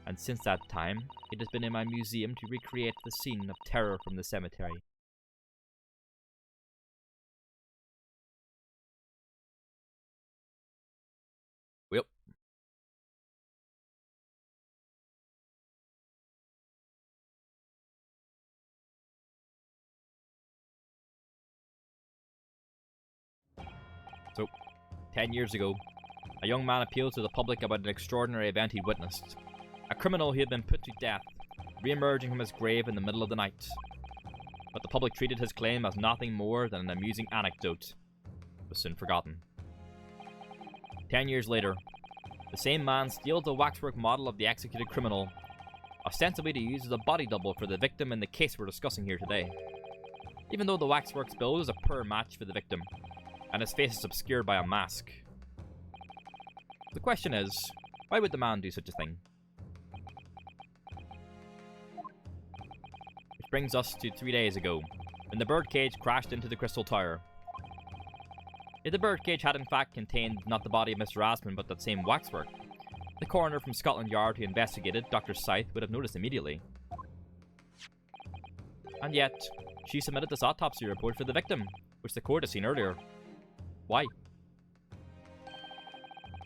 And since that time, it has been in my museum to recreate the scene of terror from the cemetery. Well. So, 10 years ago, a young man appealed to the public about an extraordinary event he'd witnessed. A criminal who had been put to death, re-emerging from his grave in the middle of the night. But the public treated his claim as nothing more than an amusing anecdote. It was soon forgotten. 10 years later, the same man steals a waxwork model of the executed criminal, ostensibly to use as a body double for the victim in the case we're discussing here today. Even though the waxwork's build is a poor match for the victim, and his face is obscured by a mask. The question is, why would the man do such a thing? Which brings us to 3 days ago, when the birdcage crashed into the Crystal Tower. If the birdcage had in fact contained not the body of Mr. Aspen but that same waxwork, the coroner from Scotland Yard who investigated, Dr. Scythe, would have noticed immediately. And yet, she submitted this autopsy report for the victim, which the court had seen earlier. Why?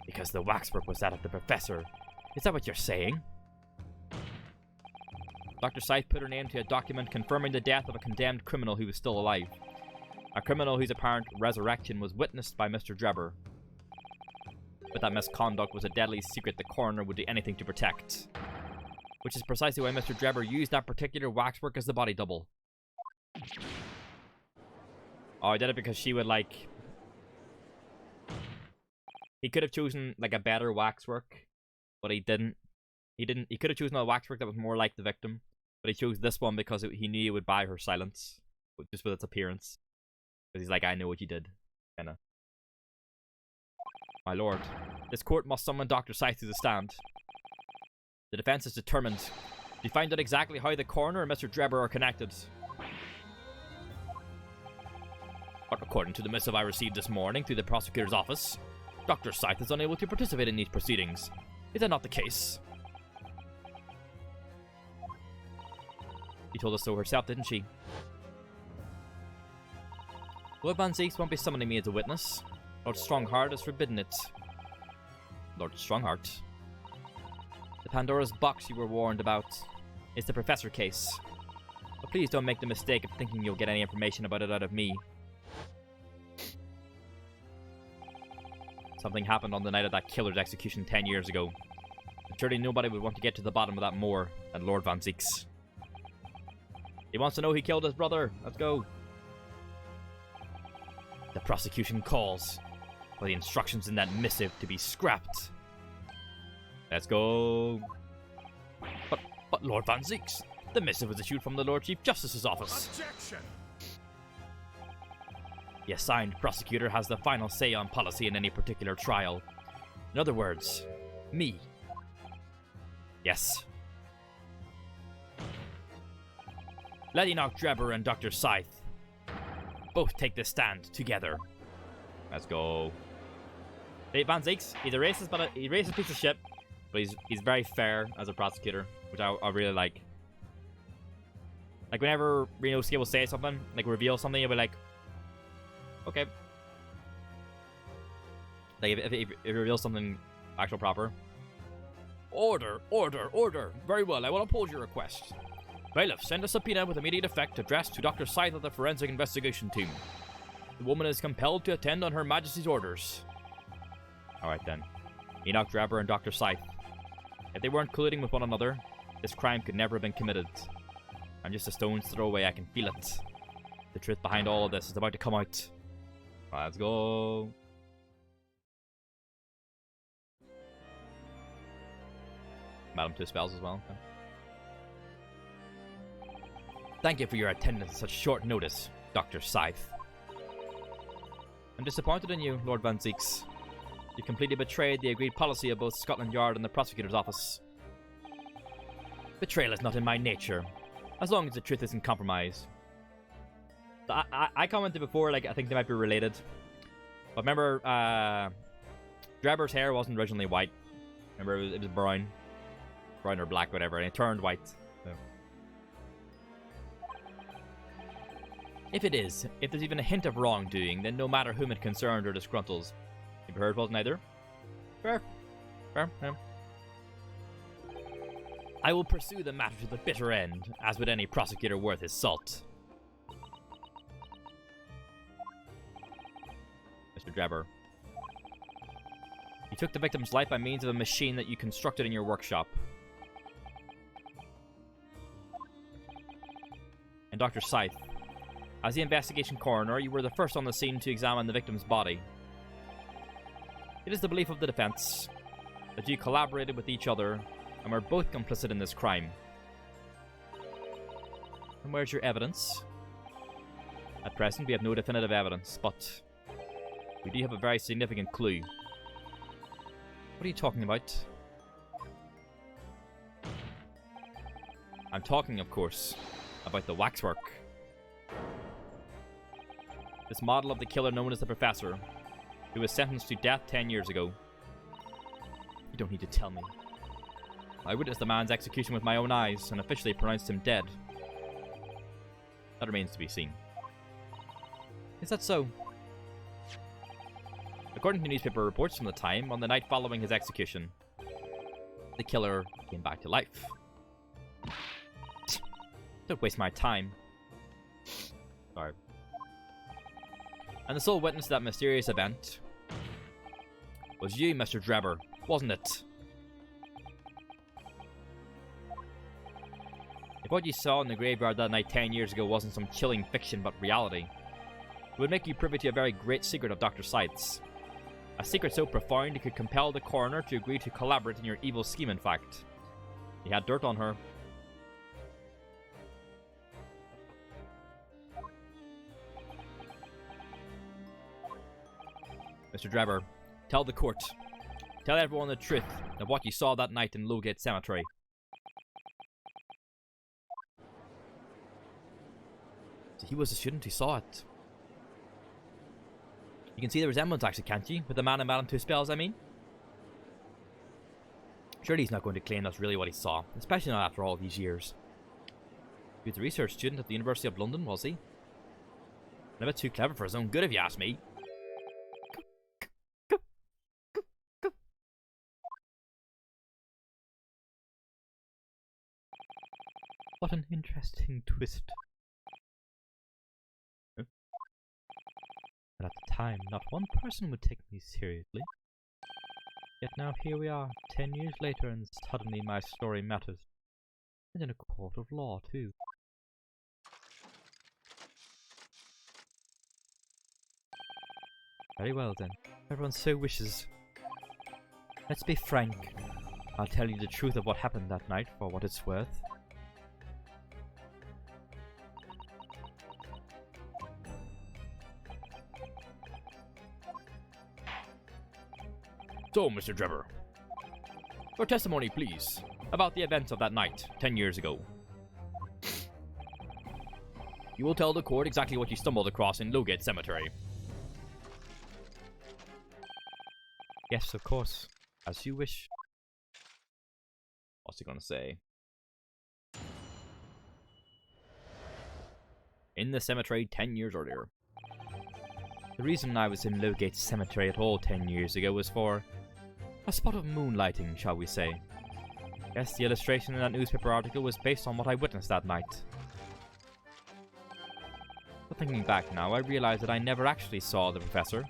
Because the waxwork was that of the professor. Is that what you're saying? Dr. Scythe put her name to a document confirming the death of a condemned criminal who was still alive. A criminal whose apparent resurrection was witnessed by Mr. Drebber. But that misconduct was a deadly secret the coroner would do anything to protect. Which is precisely why Mr. Drebber used that particular waxwork as the body double. Oh, I did it because she would, like... He could have chosen, like, a better waxwork, but he didn't. He could have chosen a waxwork that was more like the victim, but he chose this one because he knew he would buy her silence, just with its appearance. Because he's like, I know what you did. Kinda. My lord, this court must summon Dr. Scythe to the stand. The defense is determined to find out exactly how the coroner and Mr. Drebber are connected. But according to the missive I received this morning through the prosecutor's office, Dr. Scythe is unable to participate in these proceedings. Is that not the case? She told us so herself, didn't she? Lord Van Zieks won't be summoning me as a witness. Lord Strongheart has forbidden it. Lord Strongheart? The Pandora's box you were warned about is the Professor case. But please don't make the mistake of thinking you'll get any information about it out of me. Something happened on the night of that killer's execution 10 years ago. And surely nobody would want to get to the bottom of that more than Lord Van Zieks. He wants to know who killed his brother. Let's go. The prosecution calls for the instructions in that missive to be scrapped. Let's go. But Lord Van Zieks, the missive was issued from the Lord Chief Justice's office. Objection! The assigned prosecutor has the final say on policy in any particular trial. In other words, me. Yes. Let Enoch Drebber and Dr. Scythe both take the stand together. Let's go. Hey, Van Zieks, he's a racist, but he's a racist piece of shit. But he's very fair as a prosecutor, which I really like. Like, whenever Renosuke will say something, like, reveal something, you'll be like, okay. Like, if it reveals something actual proper. Order, order, order. Very well, I will oppose your request. Bailiff, send a subpoena with immediate effect addressed to Dr. Scythe of the Forensic Investigation Team. The woman is compelled to attend on Her Majesty's orders. Alright then. Enoch Drebber and Dr. Scythe. If they weren't colluding with one another, this crime could never have been committed. I'm just a stone's throw away, I can feel it. The truth behind all of this is about to come out. Let's go. Madam Two Spells as well. Okay. Thank you for your attendance at such short notice, Dr. Scythe. I'm disappointed in you, Lord Van Zieks. You completely betrayed the agreed policy of both Scotland Yard and the Prosecutor's Office. Betrayal is not in my nature, as long as the truth isn't compromised. I commented before, like, I think they might be related. But remember, Drebber's hair wasn't originally white. Remember, it was brown. Brown or black, whatever, and it turned white. So. If it is, if there's even a hint of wrongdoing, then no matter whom it concerned or disgruntles. Have you heard it wasn't either? Fair. Fair. Yeah. I will pursue the matter to the bitter end, as would any prosecutor worth his salt. Mr. Drebber. You took the victim's life by means of a machine that you constructed in your workshop. And Dr. Scythe. As the investigation coroner, you were the first on the scene to examine the victim's body. It is the belief of the defense that you collaborated with each other and were both complicit in this crime. And where's your evidence? At present, we have no definitive evidence, but we do have a very significant clue. What are you talking about? I'm talking, of course, about the waxwork. This model of the killer known as the Professor, who was sentenced to death 10 years ago. You don't need to tell me. I witnessed the man's execution with my own eyes and officially pronounced him dead. That remains to be seen. Is that so? According to newspaper reports from the time, on the night following his execution, the killer came back to life. Don't waste my time. Sorry. And the sole witness to that mysterious event was you, Mr. Drebber, wasn't it? If what you saw in the graveyard that night 10 years ago wasn't some chilling fiction but reality, it would make you privy to a very great secret of Dr. Scythe's. A secret so profound it could compel the coroner to agree to collaborate in your evil scheme, in fact. He had dirt on her. Mr. Drebber, tell the court. Tell everyone the truth of what you saw that night in Lowgate Cemetery. He was the student who saw it. You can see the resemblance, actually, can't you? With the man in Madame Two Spells, I mean. Surely he's not going to claim that's really what he saw, especially not after all these years. He was a research student at the University of London, was he? And a bit too clever for his own good, if you ask me. What an interesting twist. But at the time, not one person would take me seriously. Yet now here we are, 10 years later, and suddenly my story matters. And in a court of law, too. Very well, then. Everyone so wishes. Let's be frank. I'll tell you the truth of what happened that night, for what it's worth. So, Mr. Drebber, your testimony, please, about the events of that night, 10 years ago. You will tell the court exactly what you stumbled across in Lowgate Cemetery. Yes, of course. As you wish. What's he gonna say? in the cemetery 10 years earlier. The reason I was in Lowgate Cemetery at all 10 years ago was for a spot of moonlighting, shall we say. Yes, the illustration in that newspaper article was based on what I witnessed that night. But thinking back now, I realized that I never actually saw the professor.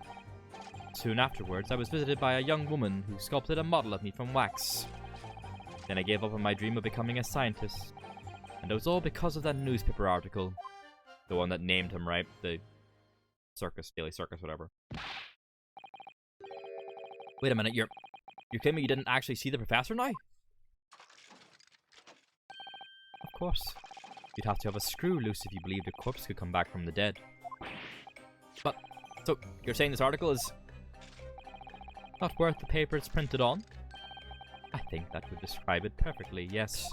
Soon afterwards, I was visited by a young woman who sculpted a model of me from wax. Then I gave up on my dream of becoming a scientist. And it was all because of that newspaper article. The one that named him, right? The circus, Daily Circus, whatever. Wait a minute, you're claiming you didn't actually see the professor now? Of course. You'd have to have a screw loose if you believed a corpse could come back from the dead. But, so, you're saying this article is not worth the paper it's printed on? I think that would describe it perfectly, yes.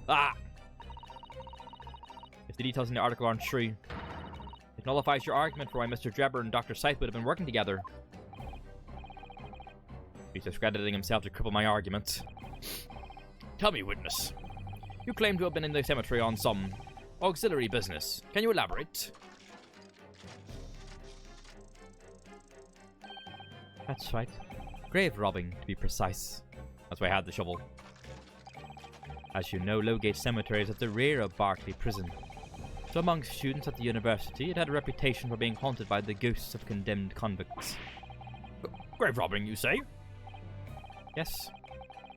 Ah! If the details in the article aren't true, it nullifies your argument for why Mr. Drebber and Dr. Scythe would have been working together. He's discrediting himself to cripple my argument. Tell me, witness. You claim to have been in the cemetery on some auxiliary business. Can you elaborate? That's right. Grave robbing, to be precise. That's why I had the shovel. As you know, Lowgate Cemetery is at the rear of Berkeley Prison. So among students at the university, it had a reputation for being haunted by the ghosts of condemned convicts. Grave robbing, you say? Yes.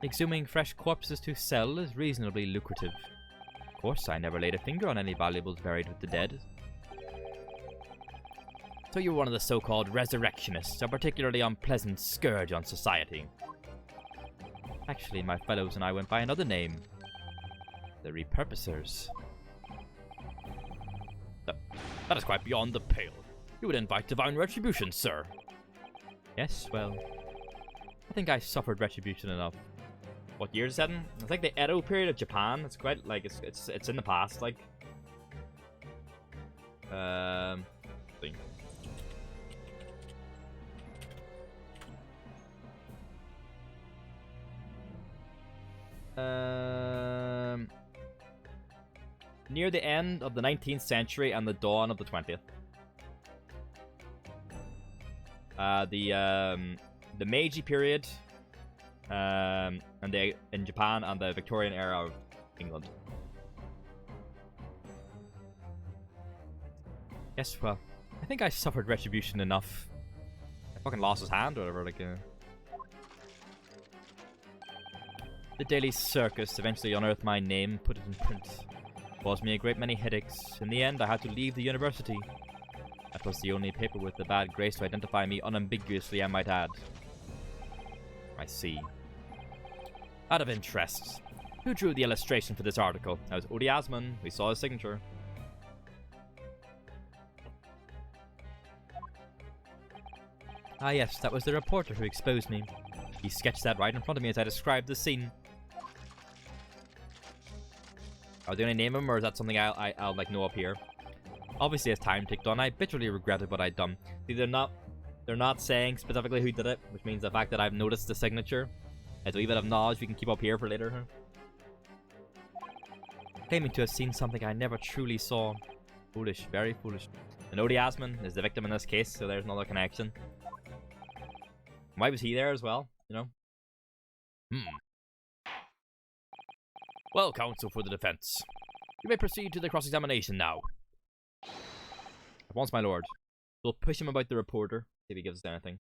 Exhuming fresh corpses to sell is reasonably lucrative. Of course, I never laid a finger on any valuables buried with the dead. So you're one of the so-called resurrectionists, a particularly unpleasant scourge on society. Actually, my fellows and I went by another name. The Repurposers. That is quite beyond the pale. You would invite divine retribution, sir. Yes, well, I think I suffered retribution enough. What year is it set in? It's like the Edo period of Japan. It's quite like it's in the past, like. See. Near the end of the 19th century and the dawn of the 20th. The Meiji period, and in Japan, and the Victorian era of England. Yes, well, I think I suffered retribution enough. I fucking lost his hand or whatever, like. The Daily Circus eventually unearthed my name, put it in print. Caused me a great many headaches. In the end, I had to leave the university. That was the only paper with the bad grace to identify me unambiguously, I might add. I see. Out of interest, who drew the illustration for this article? That was Odie Asman. We saw his signature. Ah yes, that was the reporter who exposed me. He sketched that right in front of me as I described the scene. Are they gonna name him, or is that something I'll like know up here? Obviously, as time ticked on, I bitterly regretted what I'd done. See, they're not saying specifically who did it, which means the fact that I've noticed the signature is a wee bit of knowledge we can keep up here for later. Claiming to have seen something I never truly saw. Foolish, very foolish. And Odie Asman is the victim in this case, so there's another connection. Why was he there as well, you know? Well, counsel for the defense, you may proceed to the cross-examination now. At once, my lord. We'll push him about the reporter, see if he gives us anything.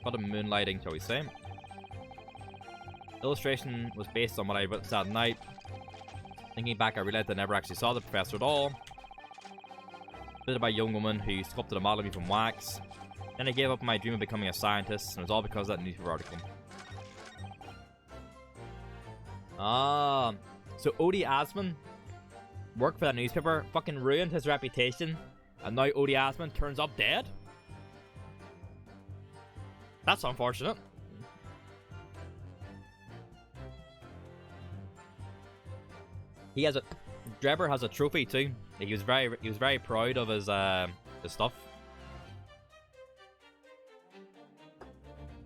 But a moonlighting, shall we say. Illustration was based on what I wrote that night. Thinking back, I realized I never actually saw the professor at all. Visited by a young woman who sculpted a model of me from wax. Then I gave up my dream of becoming a scientist, and it was all because of that newspaper article. Ah, so Odie Asman worked for that newspaper, fucking ruined his reputation, and now Odie Asman turns up dead? That's unfortunate. He has a Drebber has a trophy too. He was very proud of his stuff.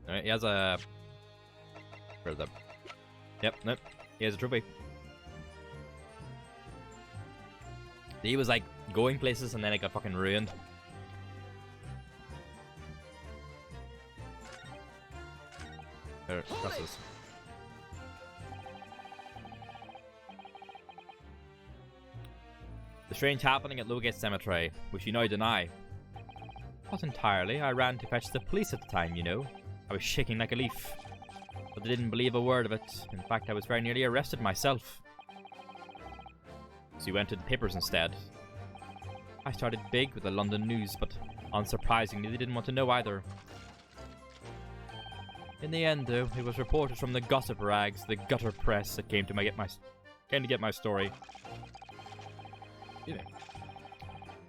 Alright, he has a Where's that? Yep, nope. Here's a trophy. He was like going places and then it got fucking ruined. What's this? The strange happening at Lowgate Cemetery, which you now deny. Not entirely. I ran to fetch the police at the time, you know. I was shaking like a leaf. But they didn't believe a word of it. In fact, I was very nearly arrested myself. So you went to the papers instead. I started big with the London News, but unsurprisingly, they didn't want to know either. In the end, though, it was reporters from the gossip rags, the gutter press, that came to get my story. Yeah.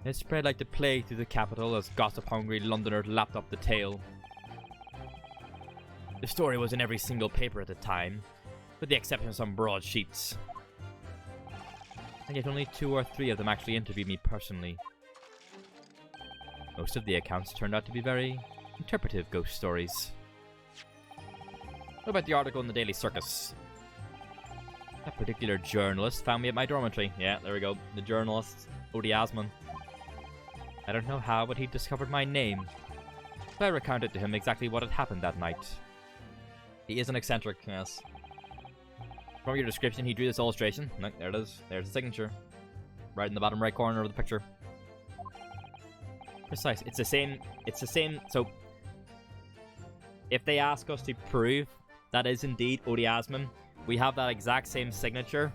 It spread like the plague through the capital as gossip-hungry Londoners lapped up the tale. The story was in every single paper at the time, with the exception of some broadsheets. And yet only 2 or 3 of them actually interviewed me personally. Most of the accounts turned out to be very interpretive ghost stories. What about the article in the Daily Circus? That particular journalist found me at my dormitory. Yeah, there we go. The journalist, Odie Asman. I don't know how, but he discovered my name. So I recounted to him exactly what had happened that night. He is an eccentric, yes. From your description, he drew this illustration. Look, there it is. There's the signature. Right in the bottom right corner of the picture. Precise. It's the same. So, if they ask us to prove that is indeed Odie Asman, we have that exact same signature.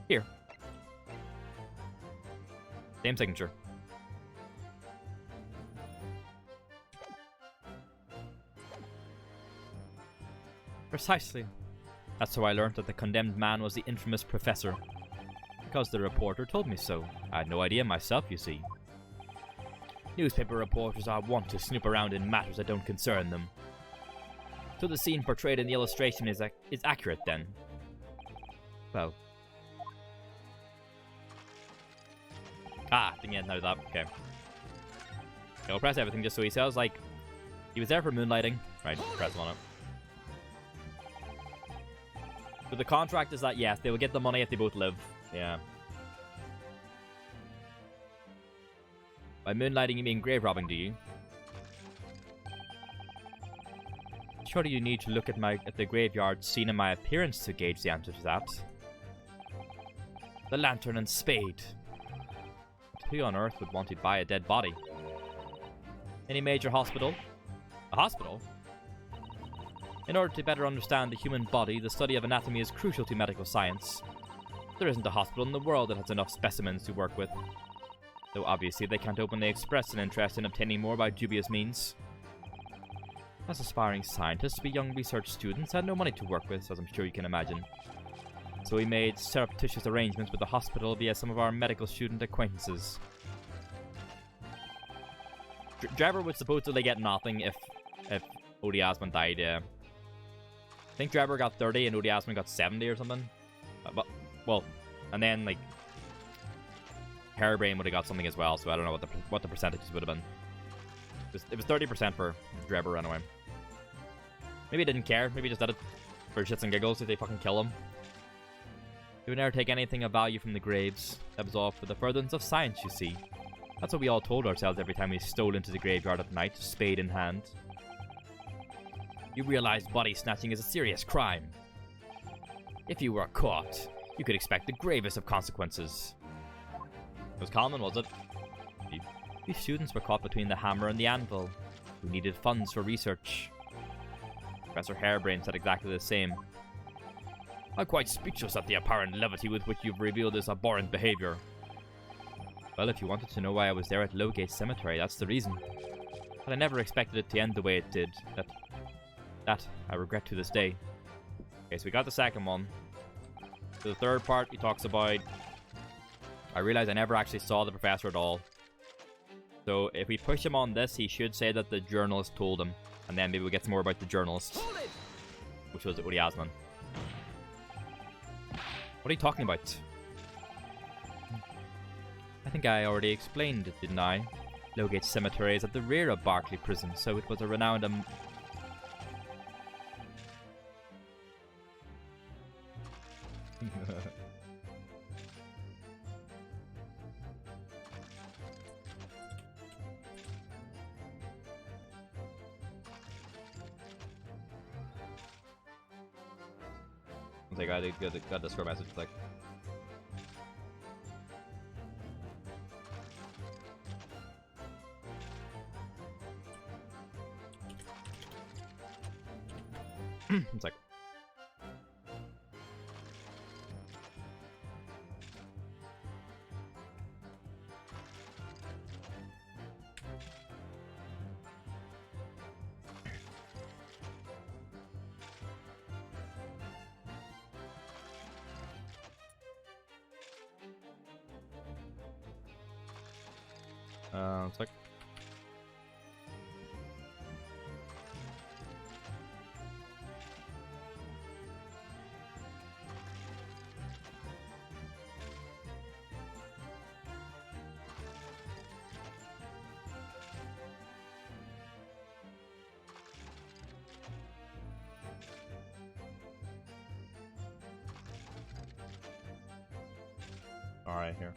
Here. Same signature. Precisely. That's how I learned that the condemned man was the infamous professor. Because the reporter told me so. I had no idea myself, you see. Newspaper reporters are wont to snoop around in matters that don't concern them. So the scene portrayed in the illustration is accurate, then? Well. I think he know that. Okay. I'll press everything just so he says, like, he was there for moonlighting. Right, press on it. So the contract is that, yes, they will get the money if they both live. Yeah. By moonlighting, you mean grave robbing, do you? Surely you need to look at the graveyard scene and my appearance to gauge the answer to that. The lantern and spade. Who on earth would want to buy a dead body? Any major hospital? A hospital? In order to better understand the human body, the study of anatomy is crucial to medical science. There isn't a hospital in the world that has enough specimens to work with. Though obviously they can't openly express an interest in obtaining more by dubious means. As aspiring scientists, we young research students had no money to work with, as I'm sure you can imagine. So we made surreptitious arrangements with the hospital via some of our medical student acquaintances. Trevor would supposedly get nothing if Odie Asman died, yeah. I think Trevor got 30 and Odie Asman got 70 or something. Well, and then, like, Harebrain would have got something as well, so I don't know what the percentages would have been. It was 30% for Trevor anyway. Maybe he didn't care. Maybe he just did it for shits and giggles if they fucking kill him. He would never take anything of value from the graves. That was all for the furtherance of science, you see. That's what we all told ourselves every time we stole into the graveyard at night, spade in hand. You realize body snatching is a serious crime. If you were caught, you could expect the gravest of consequences. It was common, was it? These students were caught between the hammer and the anvil, who needed funds for research. Professor Harebrain said exactly the same. I'm quite speechless at the apparent levity with which you've revealed this abhorrent behavior. Well, if you wanted to know why I was there at Lowgate Cemetery, that's the reason. But I never expected it to end the way it did. That I regret to this day. Okay, so we got the second one. So the third part, he talks about... I realize I never actually saw the professor at all. So if we push him on this, he should say that the journalist told him. And then maybe we'll get some more about the journalist. Which was Odie Asman. What are you talking about? I think I already explained it, didn't I? Lowgate Cemetery is at the rear of Barclay Prison, so it was a renowned like I got the score message like it's like it's like all right here.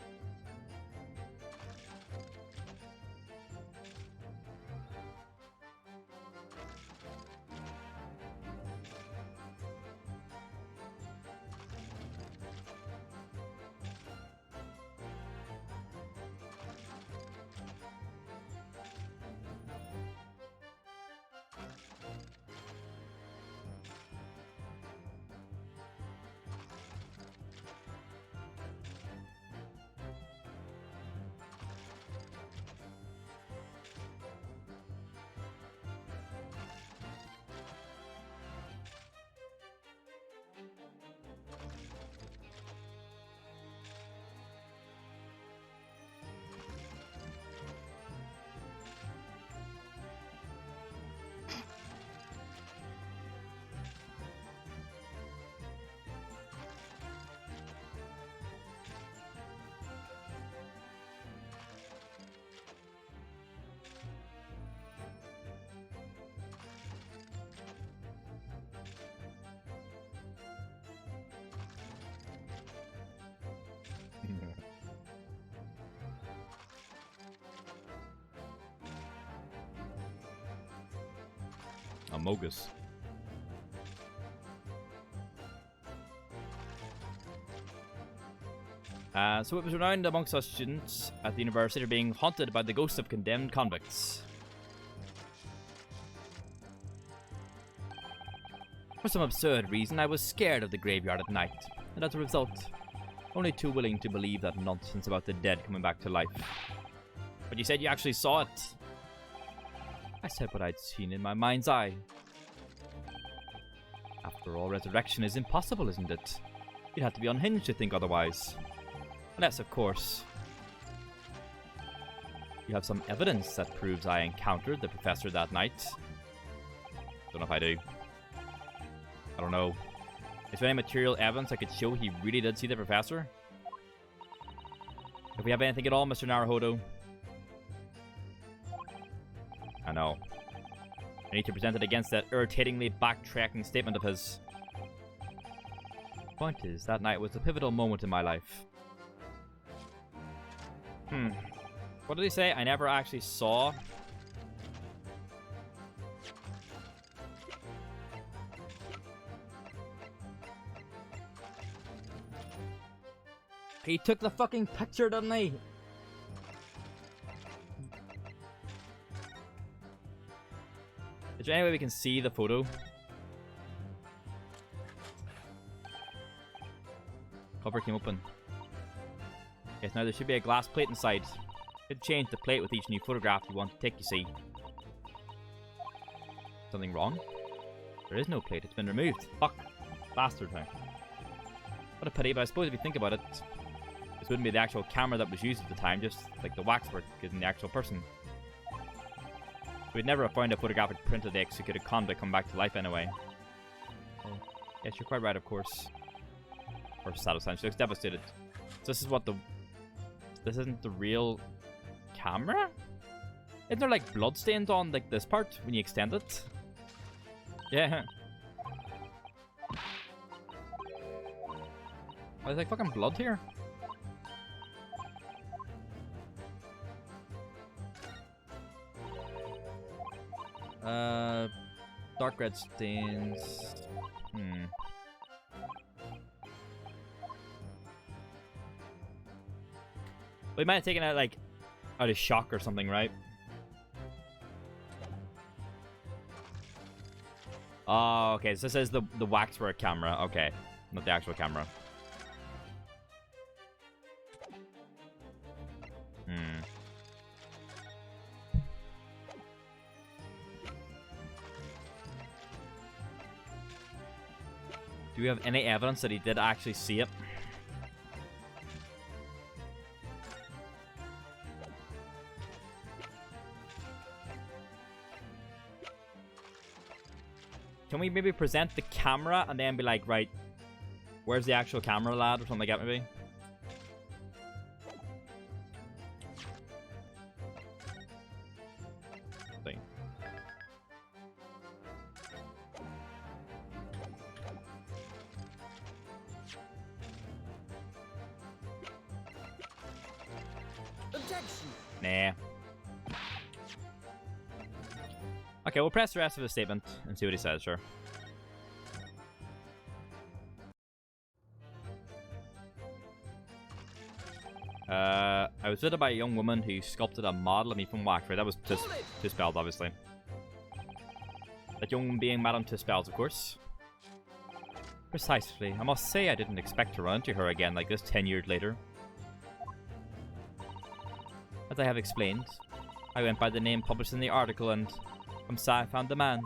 Amogus. So it was renowned amongst us students at the university for being haunted by the ghosts of condemned convicts. For some absurd reason, I was scared of the graveyard at night, and as a result, only too willing to believe that nonsense about the dead coming back to life. But you said you actually saw it. I said what I'd seen in my mind's eye. After all, resurrection is impossible, isn't it? You'd have to be unhinged to think otherwise. Unless, of course, you have some evidence that proves I encountered the professor that night. Don't know if I do. I don't know. Is there any material evidence that could show he really did see the professor? If we have anything at all, Mr. Naruhodo. I know. I need to present it against that irritatingly backtracking statement of his. Point is, that night was a pivotal moment in my life. What did he say? I never actually saw. He took the fucking picture, didn't he? Is there any way we can see the photo? Cover came open. Yes, now there should be a glass plate inside. You could change the plate with each new photograph you want to take, you see. Something wrong? There is no plate, it's been removed. Fuck. Bastard now. What a pity, but I suppose if you think about it, this wouldn't be the actual camera that was used at the time, just like the waxwork isn't the actual person. We'd never have found a photographic print of the executed convict come back to life anyway. Oh, yes, you're quite right, of course. Or satisfied. She looks devastated. So this is what the... This isn't the real camera? Isn't there like blood stains on like this part when you extend it? Yeah. There's like fucking blood here. Dark red stains. We might have taken it like out of shock or something, right? Oh, okay. So this is the waxwork camera. Okay, not the actual camera. Do we have any evidence that he did actually see it? Can we maybe present the camera and then be like, right, where's the actual camera, lad, or something like that, maybe? Thing. Objection. Nah. Okay, we'll press the rest of the statement and see what he says, sure. I was visited by a young woman who sculpted a model of me from wax. Right, that was Tuspels, obviously. That young woman being Madame Tuspels, of course. Precisely. I must say I didn't expect to run into her again like this 10 years later. As I have explained, I went by the name published in the article and from I found the man.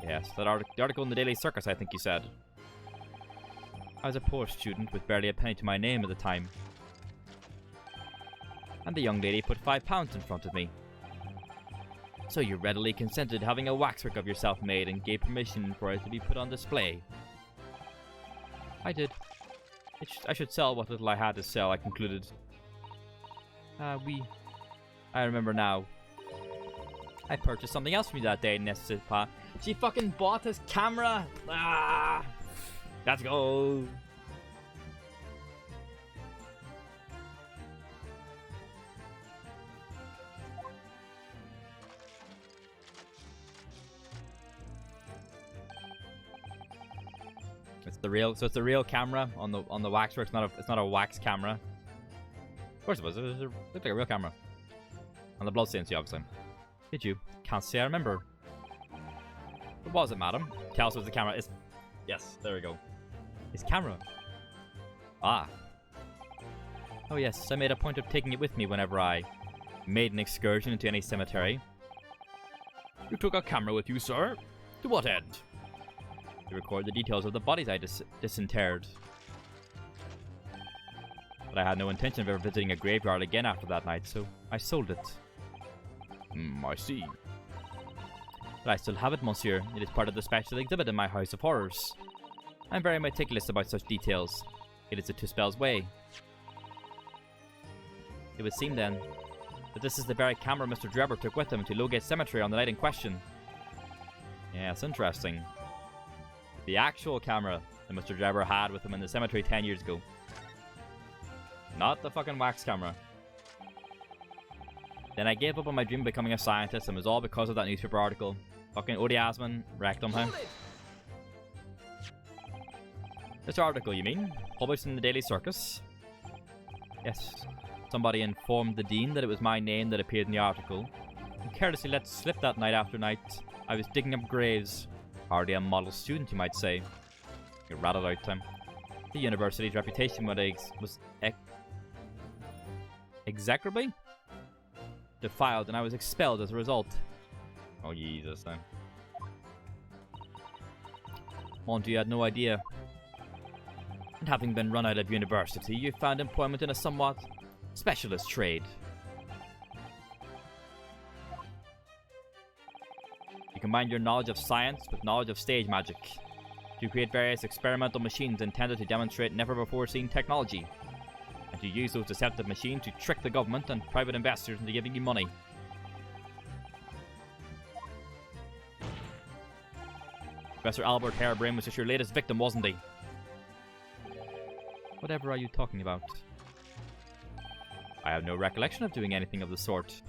Yes, the article in the Daily Circus, I think you said. I was a poor student with barely a penny to my name at the time. And the young lady put £5 in front of me. So you readily consented having a waxwork of yourself made and gave permission for it to be put on display. I did. I should sell what little I had to sell, I concluded. I remember now. I purchased something else from you that day, n'est-ce pas? She fucking bought his camera! Ah! Let's go! It's the real camera on the waxwork. It's not a wax camera. Of course it was. It looked like a real camera. On the bloodstains, obviously. Did you? Can't say I remember. What was it, madam? Tell us what the camera is. Yes, there we go. His camera. Ah. Oh yes, I made a point of taking it with me whenever I made an excursion into any cemetery. You took a camera with you, sir? To what end? To record the details of the bodies I disinterred. But I had no intention of ever visiting a graveyard again after that night, so I sold it. I see. But I still have it, monsieur. It is part of the special exhibit in my House of Horrors. I'm very meticulous about such details. It is the Tuspels way. It would seem, then, that this is the very camera Mr. Drebber took with him to Lowgate Cemetery on the night in question. Yeah, it's interesting. The actual camera that Mr. Drebber had with him in the cemetery 10 years ago. Not the fucking wax camera. Then I gave up on my dream of becoming a scientist, and it was all because of that newspaper article. Fucking Odie Asman wrecked him, huh? This article, you mean? Published in the Daily Circus? Yes. Somebody informed the Dean that it was my name that appeared in the article, and carelessly let slip that night after night. I was digging up graves. Hardly a model student, you might say. You rattled out time. The university's reputation was execrably defiled, and I was expelled as a result. Oh, Jesus, then. Monty had no idea. And having been run out of university, you found employment in a somewhat specialist trade. You combined your knowledge of science with knowledge of stage magic to create various experimental machines intended to demonstrate never-before-seen technology, and to use those deceptive machines to trick the government and private investors into giving you money. Professor Albert Harebrain was just your latest victim, wasn't he? Whatever are you talking about? I have no recollection of doing anything of the sort.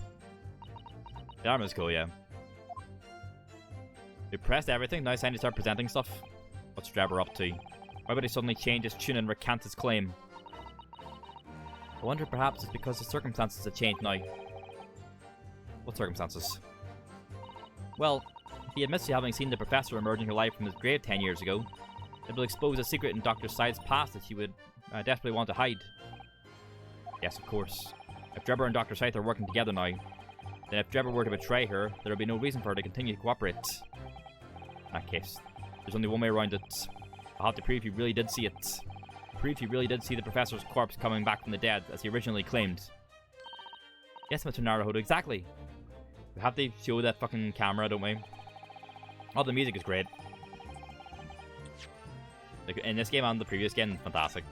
The armor's cool, yeah. We pressed everything, now it's time to start presenting stuff. What's Drebber up to? Why would he suddenly change his tune and recant his claim? I wonder if perhaps it's because the circumstances have changed now. What circumstances? Well, he admits to having seen the Professor emerging alive from his grave 10 years ago. It will expose a secret in Dr. Scythe's past that he would desperately want to hide. Yes, of course. If Drebber and Dr. Scythe are working together now, then if Drebber were to betray her, there would be no reason for her to continue to cooperate. In that case, there's only one way around it. I'll have to prove he really did see it. Prove he really did see the Professor's corpse coming back from the dead, as he originally claimed. Yes, Mr. Naruhodo, exactly. We have to show that fucking camera, don't we? Oh, the music is great. Like in this game and the previous game, fantastic.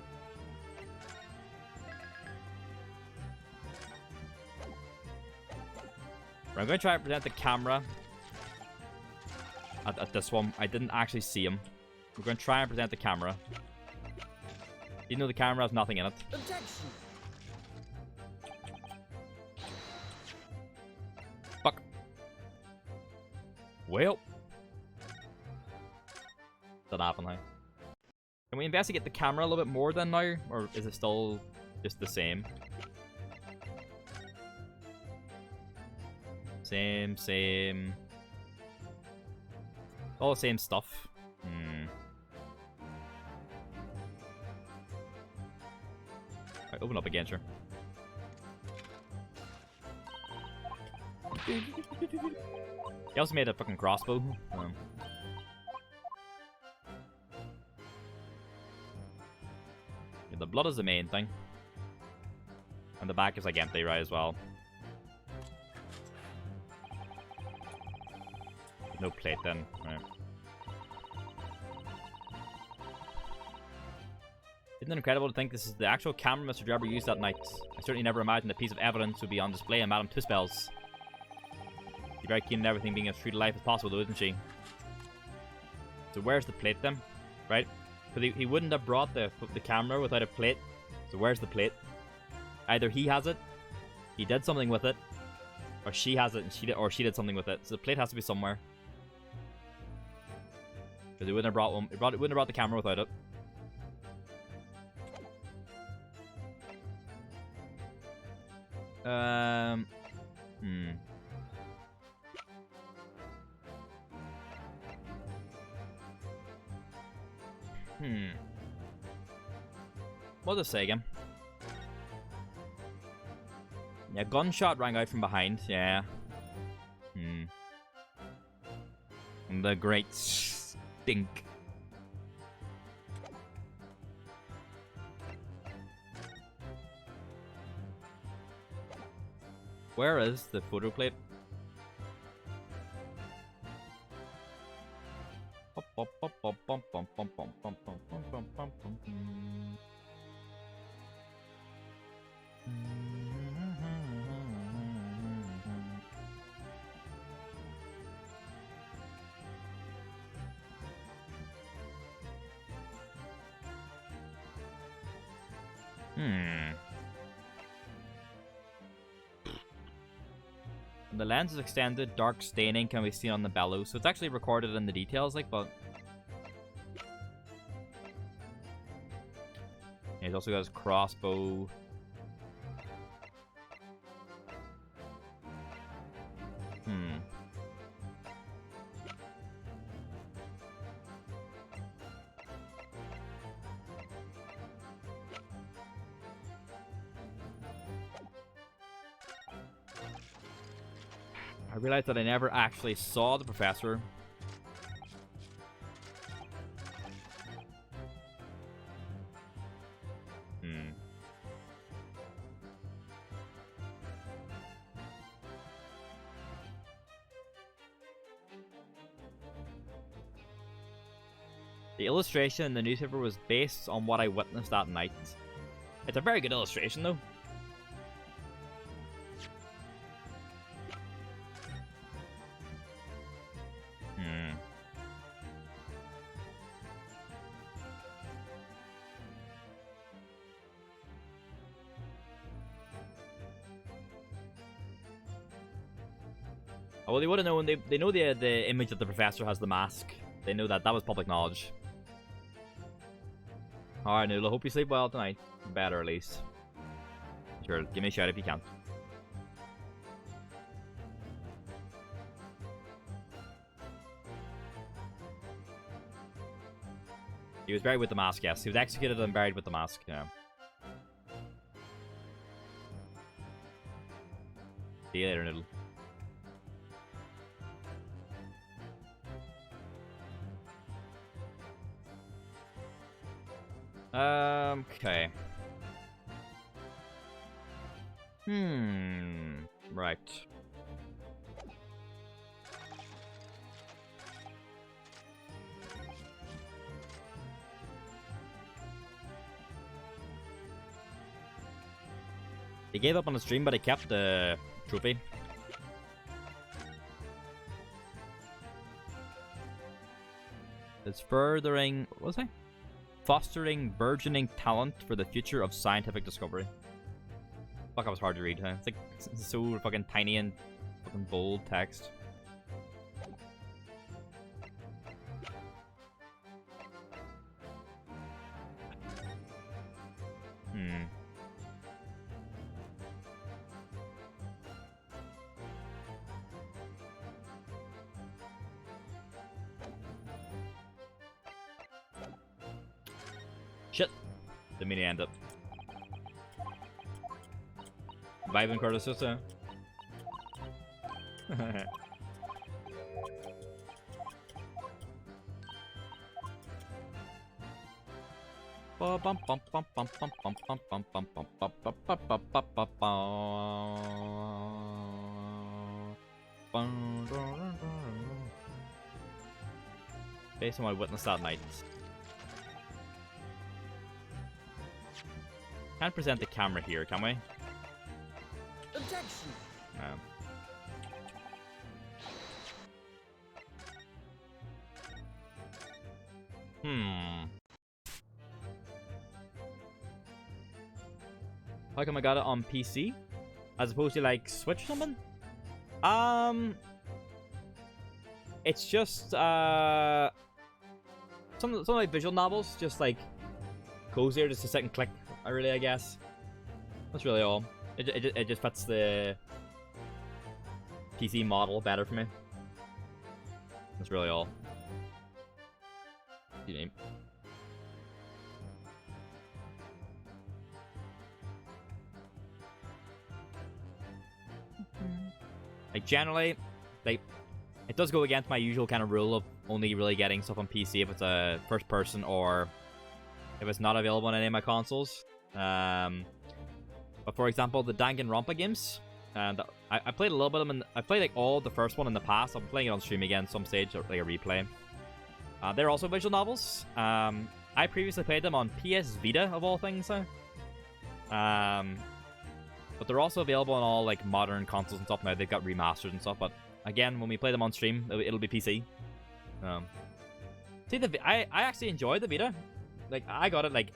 I'm going to try and present the camera at this one. I didn't actually see him. We're going to try and present the camera. Even though the camera has nothing in it. Objection. Fuck. Well. That happened now. Can we investigate the camera a little bit more then now? Or is it still just the same? Same. All the same stuff. Alright, open up again, sure. He also made a fucking crossbow. Yeah, the blood is the main thing. And the back is like empty, right, as well. No plate then. Right. Isn't it incredible to think this is the actual camera Mr. Drebber used that night? I certainly never imagined a piece of evidence would be on display in Madame Tuspel's. She's very keen on everything being as true to life as possible though, isn't she? So where's the plate then? Right? Because he wouldn't have brought the camera without a plate. So where's the plate? Either he has it, he did something with it, or she has it and she did something with it. So the plate has to be somewhere. Because he wouldn't have brought one. He wouldn't have brought the camera without it. What does it say again? Yeah, gunshot rang out from behind. Yeah. The great stink. Where is the photo plate? The lens is extended, dark staining can be seen on the bellows, so it's actually recorded in the details, like, but... Yeah, he's also got his crossbow. I realized that I never actually saw the Professor. The illustration in the newspaper was based on what I witnessed that night. It's a very good illustration, though. Oh, well, they would have known. They know the image that the professor has the mask. They know that. That was public knowledge. Alright, Noodle. Hope you sleep well tonight. Better, at least. Sure, give me a shout if you can. He was buried with the mask, yes. He was executed and buried with the mask, yeah. See you later, Noodle. Okay. Right. He gave up on the stream, but he kept the trophy. It's furthering... What was I? Fostering burgeoning talent for the future of scientific discovery. Fuck, that was hard to read, huh? It's like so fucking tiny and fucking bold text. Shit. Didn't mean to end up. Vibing Curtis sister. Based on what I witnessed that night. Can't present the camera here, can we? Objection. No. How come I got it on PC? As opposed to like Switch or something? It's just some like visual novels, just like cozier just to sit and click. I guess. That's really all. It just fits the PC model better for me. That's really all. Name. Like generally, like it does go against my usual kind of rule of only really getting stuff on PC if it's a first person or if it's not available on any of my consoles. But for example, the Danganronpa games, and I played a little bit of them. I played like all the first one in the past. I'm playing it on stream again some stage, or like a replay. They're also visual novels. I previously played them on PS Vita of all things. But they're also available on all like modern consoles and stuff now. They've got remastered and stuff. But again, when we play them on stream, it'll be PC. See, I actually enjoyed the Vita. Like I got it like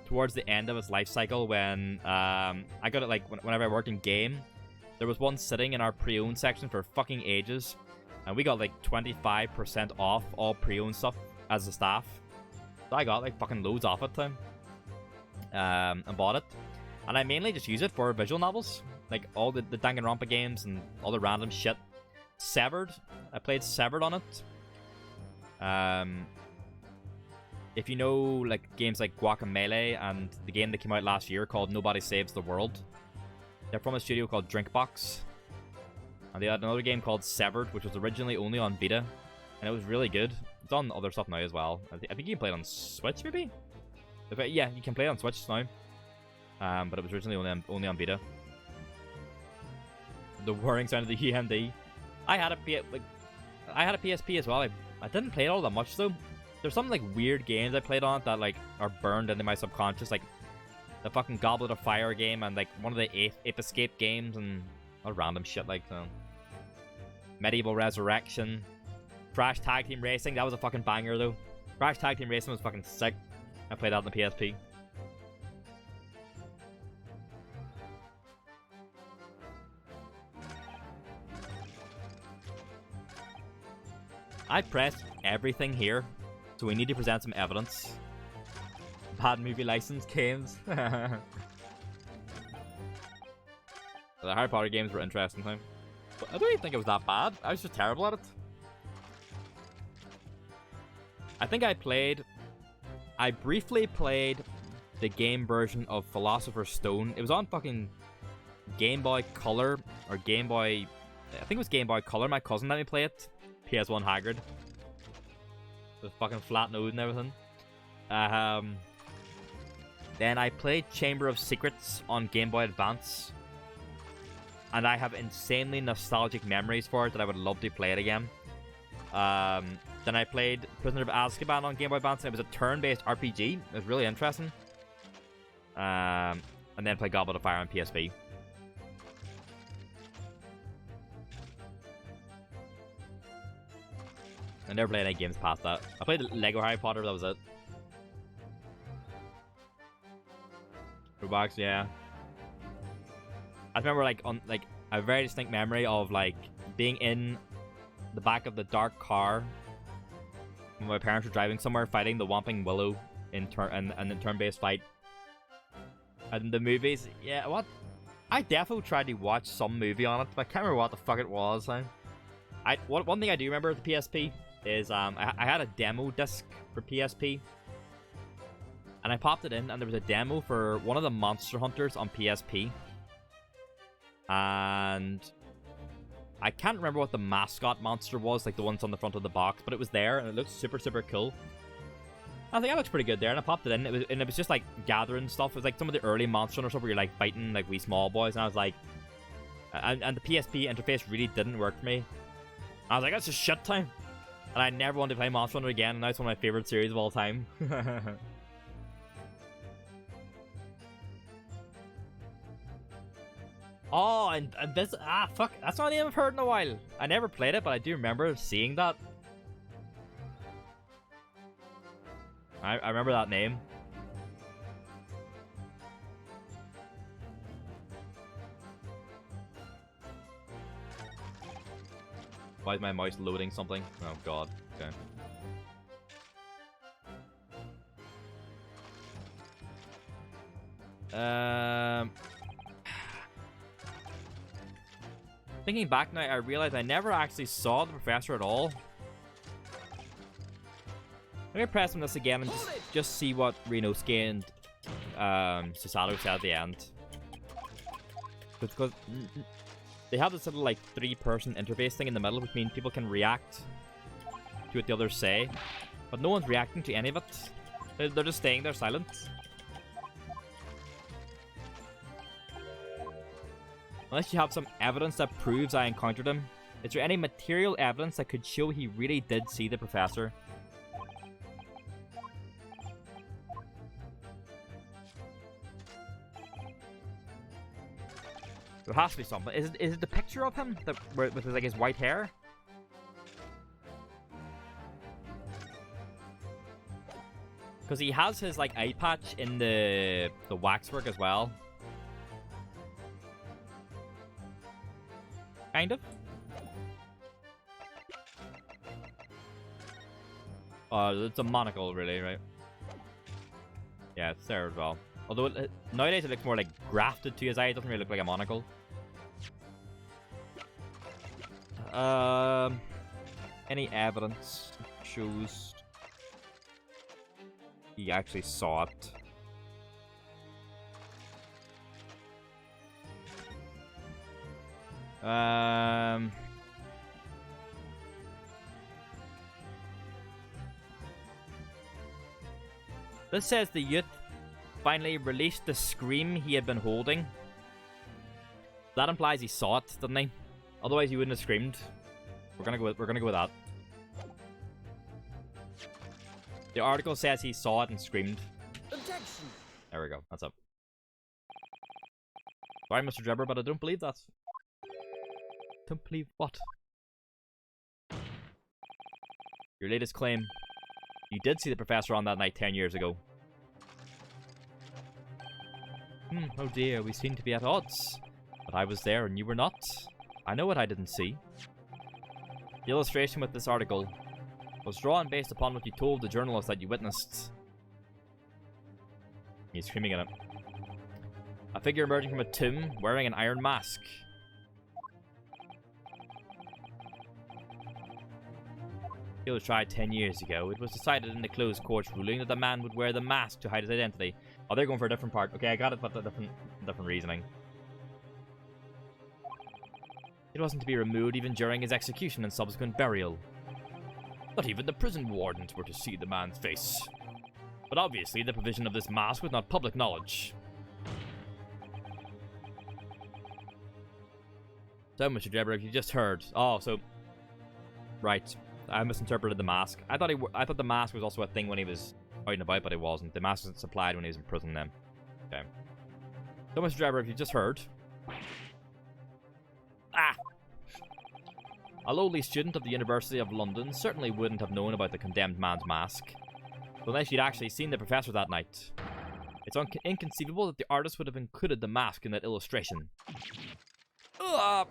towards the end of its life cycle when I got it like whenever I worked in game. There was one sitting in our pre-owned section for fucking ages, and we got like 25% off all pre-owned stuff as a staff. So I got like fucking loads off it and bought it, and I mainly just use it for visual novels, like all the Danganronpa games and all the random shit. Severed, I played Severed on it. If you know like games like Guacamelee and the game that came out last year called Nobody Saves the World, they're from a studio called Drinkbox, and they had another game called Severed, which was originally only on Vita, and it was really good. It's on other stuff now as well. I think you can play it on Switch, maybe. Yeah, you can play it on Switch now, but it was originally only on Vita. The whirring sound of the EMD. I had a PSP as well. I didn't play it all that much though. There's some like weird games I played on it that like are burned into my subconscious, like the fucking Goblet of Fire game and like one of the Ape Escape games and all random shit like Medieval Resurrection, Crash Tag Team Racing. That was a fucking banger though. Crash Tag Team Racing was fucking sick. I played that on the PSP. I pressed everything here, so we need to present some evidence. Bad movie license games. The Harry Potter games were interesting time. But I don't even think it was that bad. I was just terrible at it. I think I briefly played the game version of Philosopher's Stone. It was on fucking Game Boy Color, or Game Boy... I think it was Game Boy Color. My cousin let me play it. PS1 Haggard. With fucking flat nose and everything. Then I played Chamber of Secrets on Game Boy Advance. And I have insanely nostalgic memories for it that I would love to play it again. Then I played Prisoner of Azkaban on Game Boy Advance, and it was a turn-based RPG. It was really interesting. And then played Goblet of Fire on PSP. I never played any games past that. I played Lego Harry Potter, but that was it. Roblox, yeah. I remember on a very distinct memory of being in the back of the dark car when my parents were driving somewhere, fighting the Whomping Willow in turn-based fight. And the movies, yeah, what? I definitely tried to watch some movie on it, but I can't remember what the fuck it was. One thing I do remember with the PSP is I had a demo disc for PSP, and I popped it in, and there was a demo for one of the Monster Hunters on PSP. And I can't remember what the mascot monster was, like the ones on the front of the box, but it was there, and it looked super, super cool. I think that looks pretty good there, and I popped it in, and it was just like gathering stuff. It was like some of the early Monster Hunter stuff where you're like fighting like wee small boys, and I was like, and the PSP interface really didn't work for me. I was like, that's just shit time, and I never wanted to play Monster Hunter again, and now it's one of my favorite series of all time. Oh, and this... Ah, fuck. That's not a name I've heard in a while. I never played it, but I do remember seeing that. I remember that name. Why is my mouse loading something? Oh, God. Okay. Thinking back now, I realized I never actually saw the professor at all. I'm gonna press on this again and just see what Renosuke and Susato said at the end. Because they have this little like 3-person interface thing in the middle, which means people can react to what the others say, but no one's reacting to any of it. They're just staying there silent. Unless you have some evidence that proves I encountered him. Is there any material evidence that could show he really did see the professor? There has to be something. Is it the picture of him with like his white hair? Because he has his like eye patch in the waxwork as well. Kind of. It's a monocle, really, right? Yeah, it's there as well. Although nowadays it looks more like grafted to his eye. It doesn't really look like a monocle. Any evidence shows he actually saw it. This says the youth finally released the scream he had been holding. That implies he saw it, doesn't he? Otherwise he wouldn't have screamed. We're gonna go with that. The article says he saw it and screamed. Objection. There we go. That's up. Sorry, Mr. Drebber, but I don't believe that. Don't believe what? Your latest claim. You did see the professor on that night 10 years ago. Oh dear, we seem to be at odds. But I was there and you were not. I know what I didn't see. The illustration with this article was drawn based upon what you told the journalist that you witnessed. He's screaming at it. A figure emerging from a tomb wearing an iron mask. It was tried 10 years ago. It was decided in the closed court's ruling that the man would wear the mask to hide his identity. Oh, they're going for a different part. Okay, I got it, but a different reasoning. It wasn't to be removed even during his execution and subsequent burial. Not even the prison wardens were to see the man's face. But obviously, the provision of this mask was not public knowledge. So, Mr. Drebber, you just heard. Oh, so... Right. I misinterpreted the mask. I thought the mask was also a thing when he was out and about, but it wasn't. The mask was supplied when he was in prison then. Okay. So, Mr. Drebber, you just heard... Ah! A lowly student of the University of London certainly wouldn't have known about the condemned man's mask, unless you'd actually seen the professor that night. It's inconceivable that the artist would have included the mask in that illustration. Fucking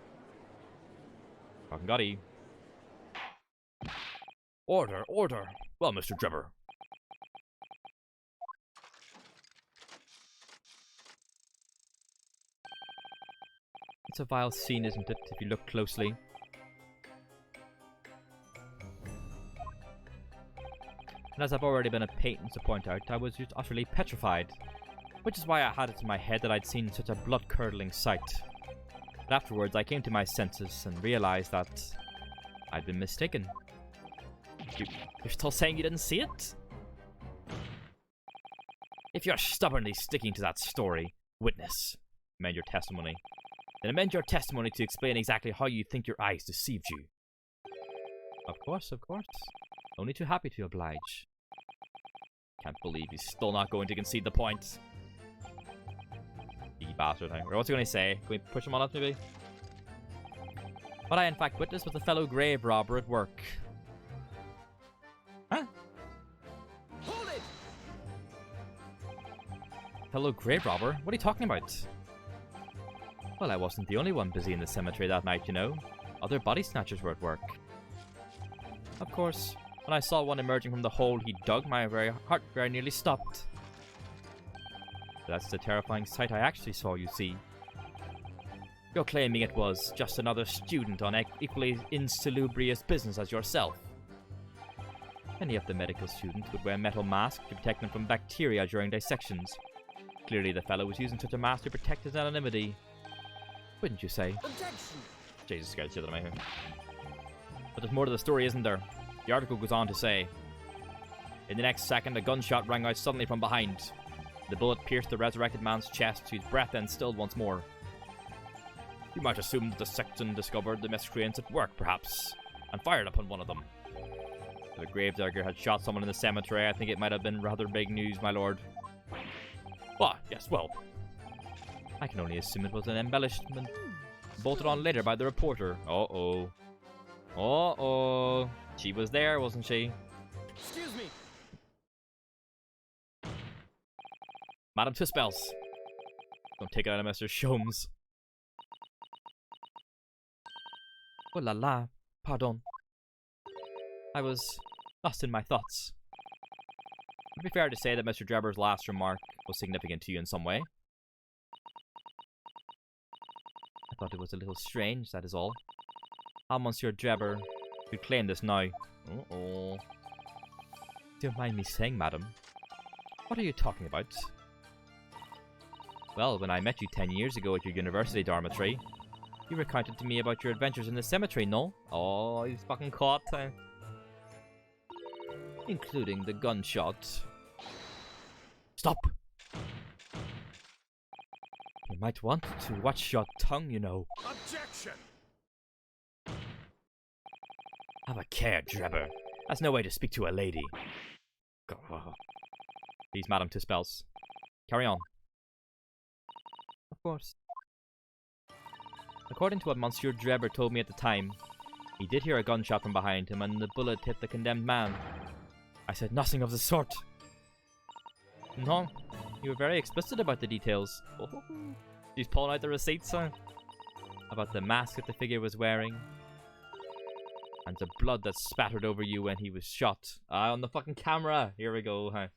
got he. Order, order. Well, Mr. Drebber. It's a vile scene, isn't it, if you look closely? And as I've already been a pain to point out, I was just utterly petrified. Which is why I had it in my head that I'd seen such a blood-curdling sight. But afterwards, I came to my senses and realized that I'd been mistaken. You're still saying you didn't see it? If you're stubbornly sticking to that story, witness, amend your testimony. Then amend your testimony to explain exactly how you think your eyes deceived you. Of course, of course. Only too happy to oblige. Can't believe he's still not going to concede the point. You bastard. Or what's he going to say? Can we push him on up, maybe? What I in fact witnessed was a fellow grave robber at work. Huh? Hold it! Fellow grave robber? What are you talking about? Well, I wasn't the only one busy in the cemetery that night, you know. Other body snatchers were at work. Of course, when I saw one emerging from the hole he dug, my heart very nearly stopped. That's the terrifying sight I actually saw, you see. You're claiming it was just another student on equally insalubrious business as yourself. Many of the medical students would wear metal masks to protect them from bacteria during dissections. Clearly the fellow was using such a mask to protect his anonymity. Wouldn't you say? Objection! Jesus, guys, shit out of my hair. But there's more to the story, isn't there? The article goes on to say, in the next second, a gunshot rang out suddenly from behind. The bullet pierced the resurrected man's chest, whose breath then stilled once more. You might assume that the sexton discovered the miscreants at work, perhaps, and fired upon one of them. If the gravedigger had shot someone in the cemetery, I think it might have been rather big news, my lord. Ah, yes, well, I can only assume it was an embellishment bolted on later by the reporter. Uh-oh. Uh-oh. She was there, wasn't she? Excuse me! Madame Tuspels. Don't take it out of Mr. Sholmes. Oh la la. Pardon. I was lost in my thoughts. Would it be fair to say that Mr. Drebber's last remark was significant to you in some way? I thought it was a little strange, that is all. How Monsieur Drebber could claim this now. Uh-oh. Don't mind me saying, madam. What are you talking about? Well, when I met you 10 years ago at your university dormitory, you recounted to me about your adventures in the cemetery, no? Oh, he's fucking caught. Including the gunshot. Stop! You might want to watch your tongue, you know. Objection! Have a care, Drebber. That's no way to speak to a lady. Please, Madame Tuspels. Carry on. Of course. According to what Monsieur Drebber told me at the time, he did hear a gunshot from behind him and the bullet hit the condemned man. I said nothing of the sort. No, you were very explicit about the details. Oh, she's pulling out the receipts, about the mask that the figure was wearing. And the blood that spattered over you when he was shot. On the fucking camera. Here we go. Huh.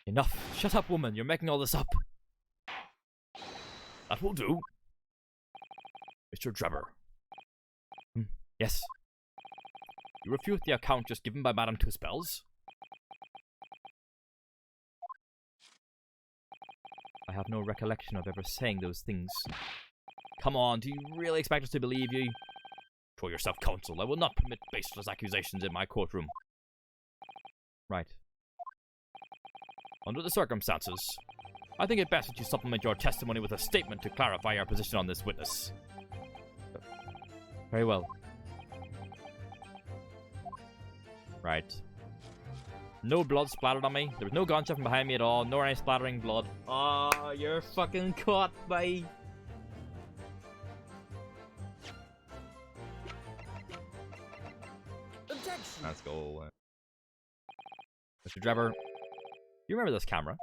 Enough. Shut up, woman. You're making all this up. That will do. Mr. Drebber. Yes. You refute the account just given by Madame Tuspels? I have no recollection of ever saying those things. Come on, do you really expect us to believe you? For yourself, counsel. I will not permit baseless accusations in my courtroom. Right. Under the circumstances, I think it best that you supplement your testimony with a statement to clarify your position on this witness. Very well. Right. No blood splattered on me. There was no gunshot from behind me at all, nor any splattering blood. Oh, you're fucking caught, bye. Objection. Let's go. Mr. Drebber, you remember this camera?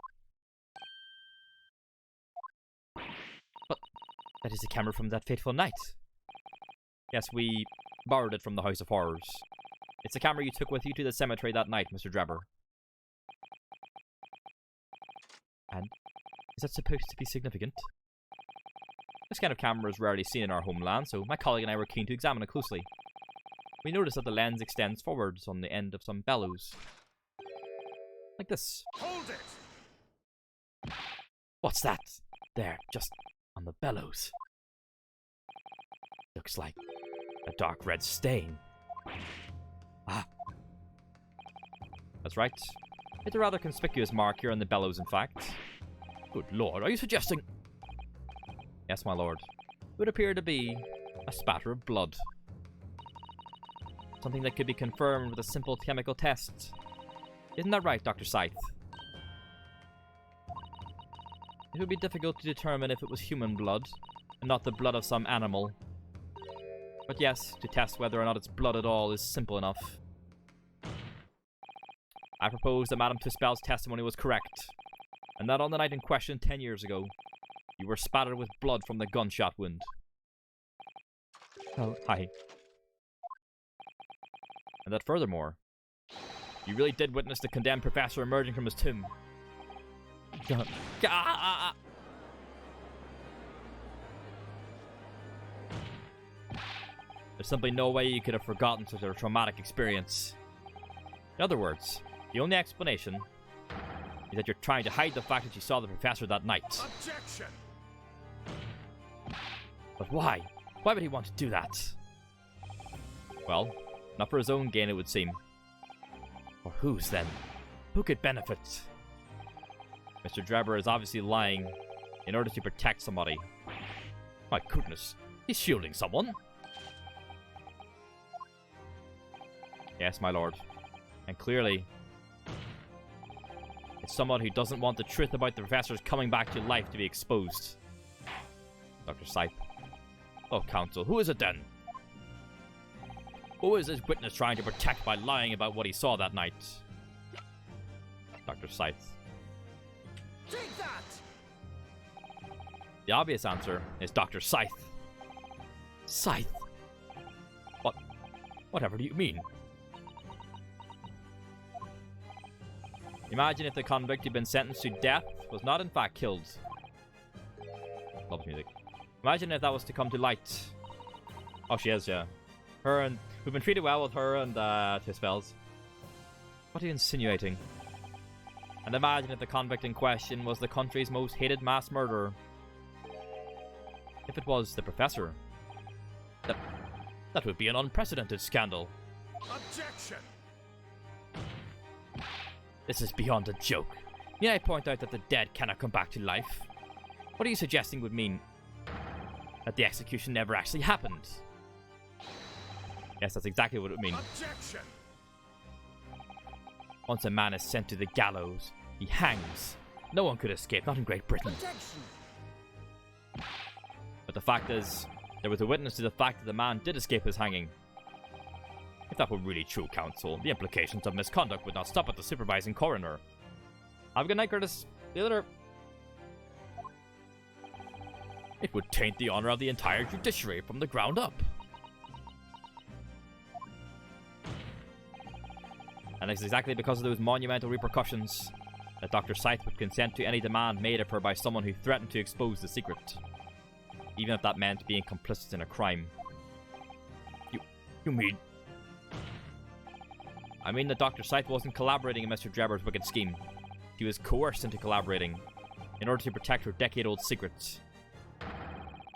But that is the camera from that fateful night. Yes, we borrowed it from the House of Horrors. It's the camera you took with you to the cemetery that night, Mr. Drebber. And is that supposed to be significant? This kind of camera is rarely seen in our homeland, so my colleague and I were keen to examine it closely. We noticed that the lens extends forwards on the end of some bellows. Like this. Hold it! What's that? There, just on the bellows. Looks like a dark red stain. Ah. That's right. It's a rather conspicuous mark here on the bellows, in fact. Good lord, are you suggesting... Yes, my lord. It would appear to be a spatter of blood. Something that could be confirmed with a simple chemical test. Isn't that right, Dr. Scythe? It would be difficult to determine if it was human blood, and not the blood of some animal. But yes, to test whether or not it's blood at all is simple enough. I propose that Madame Tuspel's testimony was correct, and that on the night in question 10 years ago, you were spattered with blood from the gunshot wound. Oh, hi. And that furthermore, you really did witness the condemned professor emerging from his tomb. There's simply no way you could have forgotten such a traumatic experience. In other words, the only explanation is that you're trying to hide the fact that you saw the professor that night. Objection! But why? Why would he want to do that? Well, not for his own gain, it would seem. For whose, then? Who could benefit? Mr. Drebber is obviously lying in order to protect somebody. My goodness, he's shielding someone. Yes, my lord. And clearly, it's someone who doesn't want the truth about the professor's coming back to life to be exposed. Dr. Scythe. Oh, counsel, who is it then? Who is this witness trying to protect by lying about what he saw that night? Dr. Scythe. Take that! The obvious answer is Dr. Scythe. Scythe? Whatever do you mean? Imagine if the convict who'd been sentenced to death was not in fact killed. Loves music. Imagine if that was to come to light. Oh, she is, yeah. Her and... We've been treated well with her and, Tuspels. What are you insinuating? And imagine if the convict in question was the country's most hated mass murderer. If it was the professor. That would be an unprecedented scandal. Objection! This is beyond a joke. May I point out that the dead cannot come back to life? What are you suggesting would mean that the execution never actually happened? Yes, that's exactly what it would mean. Objection! Once a man is sent to the gallows, he hangs. No one could escape, not in Great Britain. Objection! But the fact is, there was a witness to the fact that the man did escape his hanging. If that were really true, counsel, the implications of misconduct would not stop at the supervising coroner. Have a good night, Curtis. See you later. It would taint the honor of the entire judiciary from the ground up. And it's exactly because of those monumental repercussions that Dr. Scythe would consent to any demand made of her by someone who threatened to expose the secret, even if that meant being complicit in a crime. You mean? I mean that Dr. Scythe wasn't collaborating in Mr. Drebber's wicked scheme. She was coerced into collaborating in order to protect her decade-old secrets.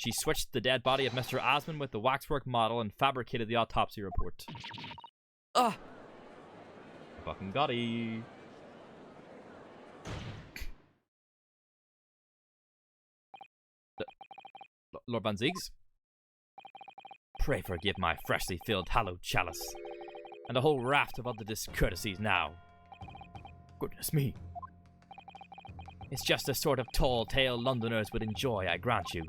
She switched the dead body of Mr. Asmund with the waxwork model and fabricated the autopsy report. Ah! Fucking got it. Lord Van Ziegs? Pray forgive my freshly filled hallowed chalice, and a whole raft of other discourtesies now. Goodness me. It's just the sort of tall tale Londoners would enjoy, I grant you.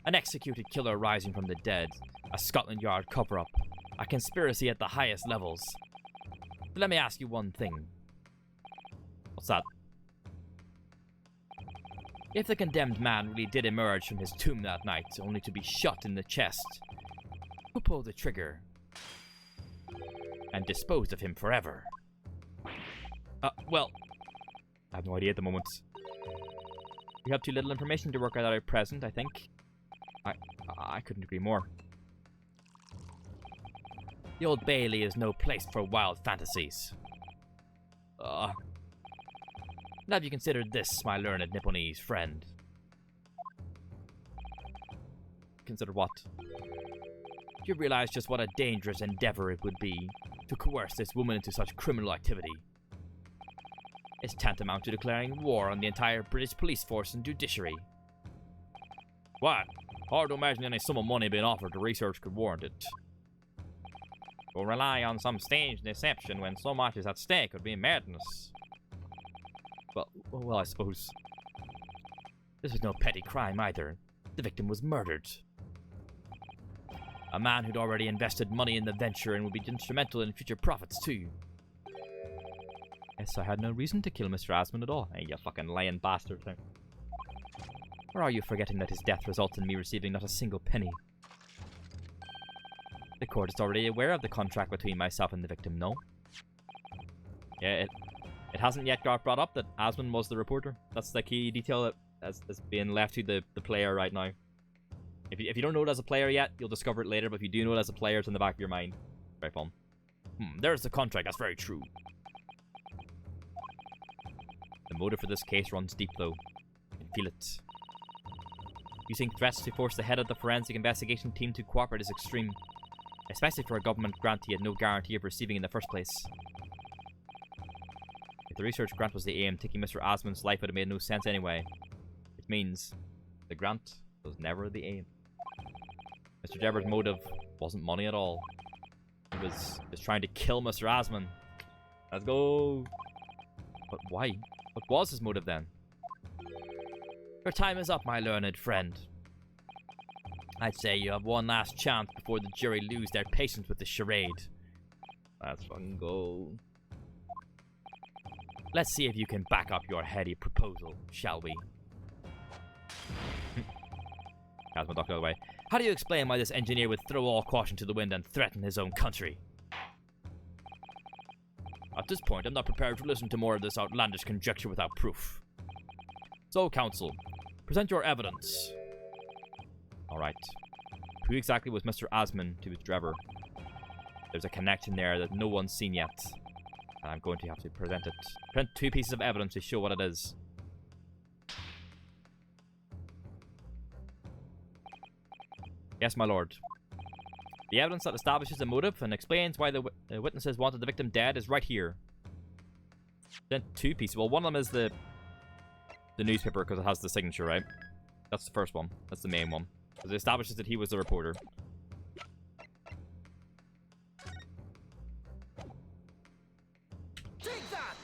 An executed killer rising from the dead, a Scotland Yard cover-up, a conspiracy at the highest levels. But let me ask you one thing. What's that? If the condemned man really did emerge from his tomb that night, only to be shot in the chest, who pulled the trigger and disposed of him forever? Well, I have no idea at the moment. We have too little information to work out at present, I think. I couldn't agree more. The Old Bailey is no place for wild fantasies. Now have you considered this, my learned Nipponese friend? Consider what? Do you realize just what a dangerous endeavor it would be to coerce this woman into such criminal activity? It's tantamount to declaring war on the entire British police force and judiciary. What? Hard to imagine any sum of money being offered to research could warrant it. To rely on some stage deception when so much is at stake would be madness. Well, I suppose. This was no petty crime either. The victim was murdered. A man who'd already invested money in the venture and would be instrumental in future profits too. Yes, I had no reason to kill Mr. Asmund at all. Hey, you fucking lying bastard thing. Or are you forgetting that his death resulted in me receiving not a single penny? The court is already aware of the contract between myself and the victim, no? Yeah, it hasn't yet got brought up that Asmund was the reporter. That's the key detail that is being left to the player right now. If you don't know it as a player yet, you'll discover it later, but if you do know it as a player, it's in the back of your mind. Very fun. There's the contract, that's very true. The motive for this case runs deep, though. You can feel it. Using threats to force the head of the forensic investigation team to cooperate is extreme, especially for a government grant he had no guarantee of receiving in the first place. If the research grant was the aim, taking Mr. Asmund's life would have made no sense anyway. Which means the grant was never the aim. Mr. Drebber's motive wasn't money at all. He was just trying to kill Mr. Asmund. Let's go! But why? What was his motive then? Your time is up, my learned friend. I'd say you have one last chance before the jury lose their patience with the charade. Let's fucking go. Let's see if you can back up your heady proposal, shall we? Asmund ducked out of the way. How do you explain why this engineer would throw all caution to the wind and threaten his own country? At this point, I'm not prepared to listen to more of this outlandish conjecture without proof. So, counsel, present your evidence. Alright. Who exactly was Mr. Asmund to his Drebber? There's a connection there that no one's seen yet. And I'm going to have to present it. Present 2 pieces of evidence to show what it is. Yes, my lord. The evidence that establishes the motive and explains why the witnesses wanted the victim dead is right here. Then 2 pieces. Well, one of them is the newspaper because it has the signature, right? That's the first one. That's the main one. Because it establishes that he was the reporter. Take that!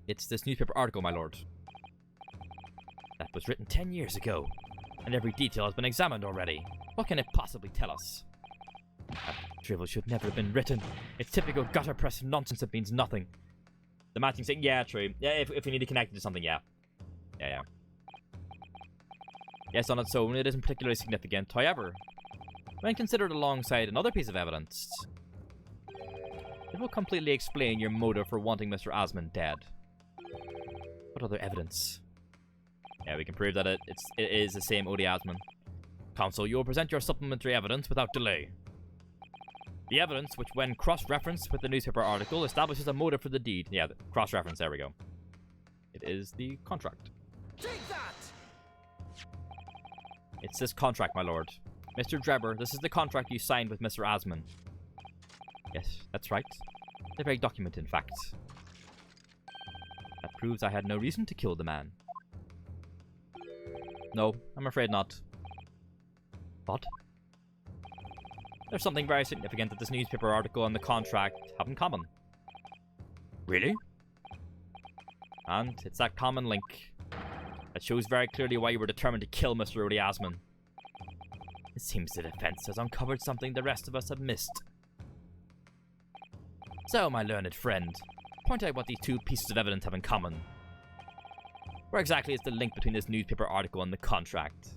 It's this newspaper article, my lord. That was written 10 years ago. And every detail has been examined already. What can it possibly tell us? That drivel should never have been written. It's typical gutter press nonsense that means nothing. The matching saying, yeah, true. Yeah, if we need to connect it to something, yeah. Yeah. Yes, on its own, it isn't particularly significant. However, when considered alongside another piece of evidence, it will completely explain your motive for wanting Mr. Osmond dead. What other evidence? Yeah, we can prove that it is the same Odie Osmond. Counsel, you will present your supplementary evidence without delay. The evidence, which when cross-referenced with the newspaper article, establishes a motive for the deed. Yeah, the cross-reference, there we go. It is the contract. Take that! It's this contract, my lord. Mr. Drebber, this is the contract you signed with Mr. Osmond. Yes, that's right. The very document, in fact. That proves I had no reason to kill the man. No, I'm afraid not. What? There's something very significant that this newspaper article and the contract have in common. Really? And it's that common link that shows very clearly why you were determined to kill Mr. Odie Osmond. It seems the defense has uncovered something the rest of us have missed. So, my learned friend, point out what these two pieces of evidence have in common. Where exactly is the link between this newspaper article and the contract?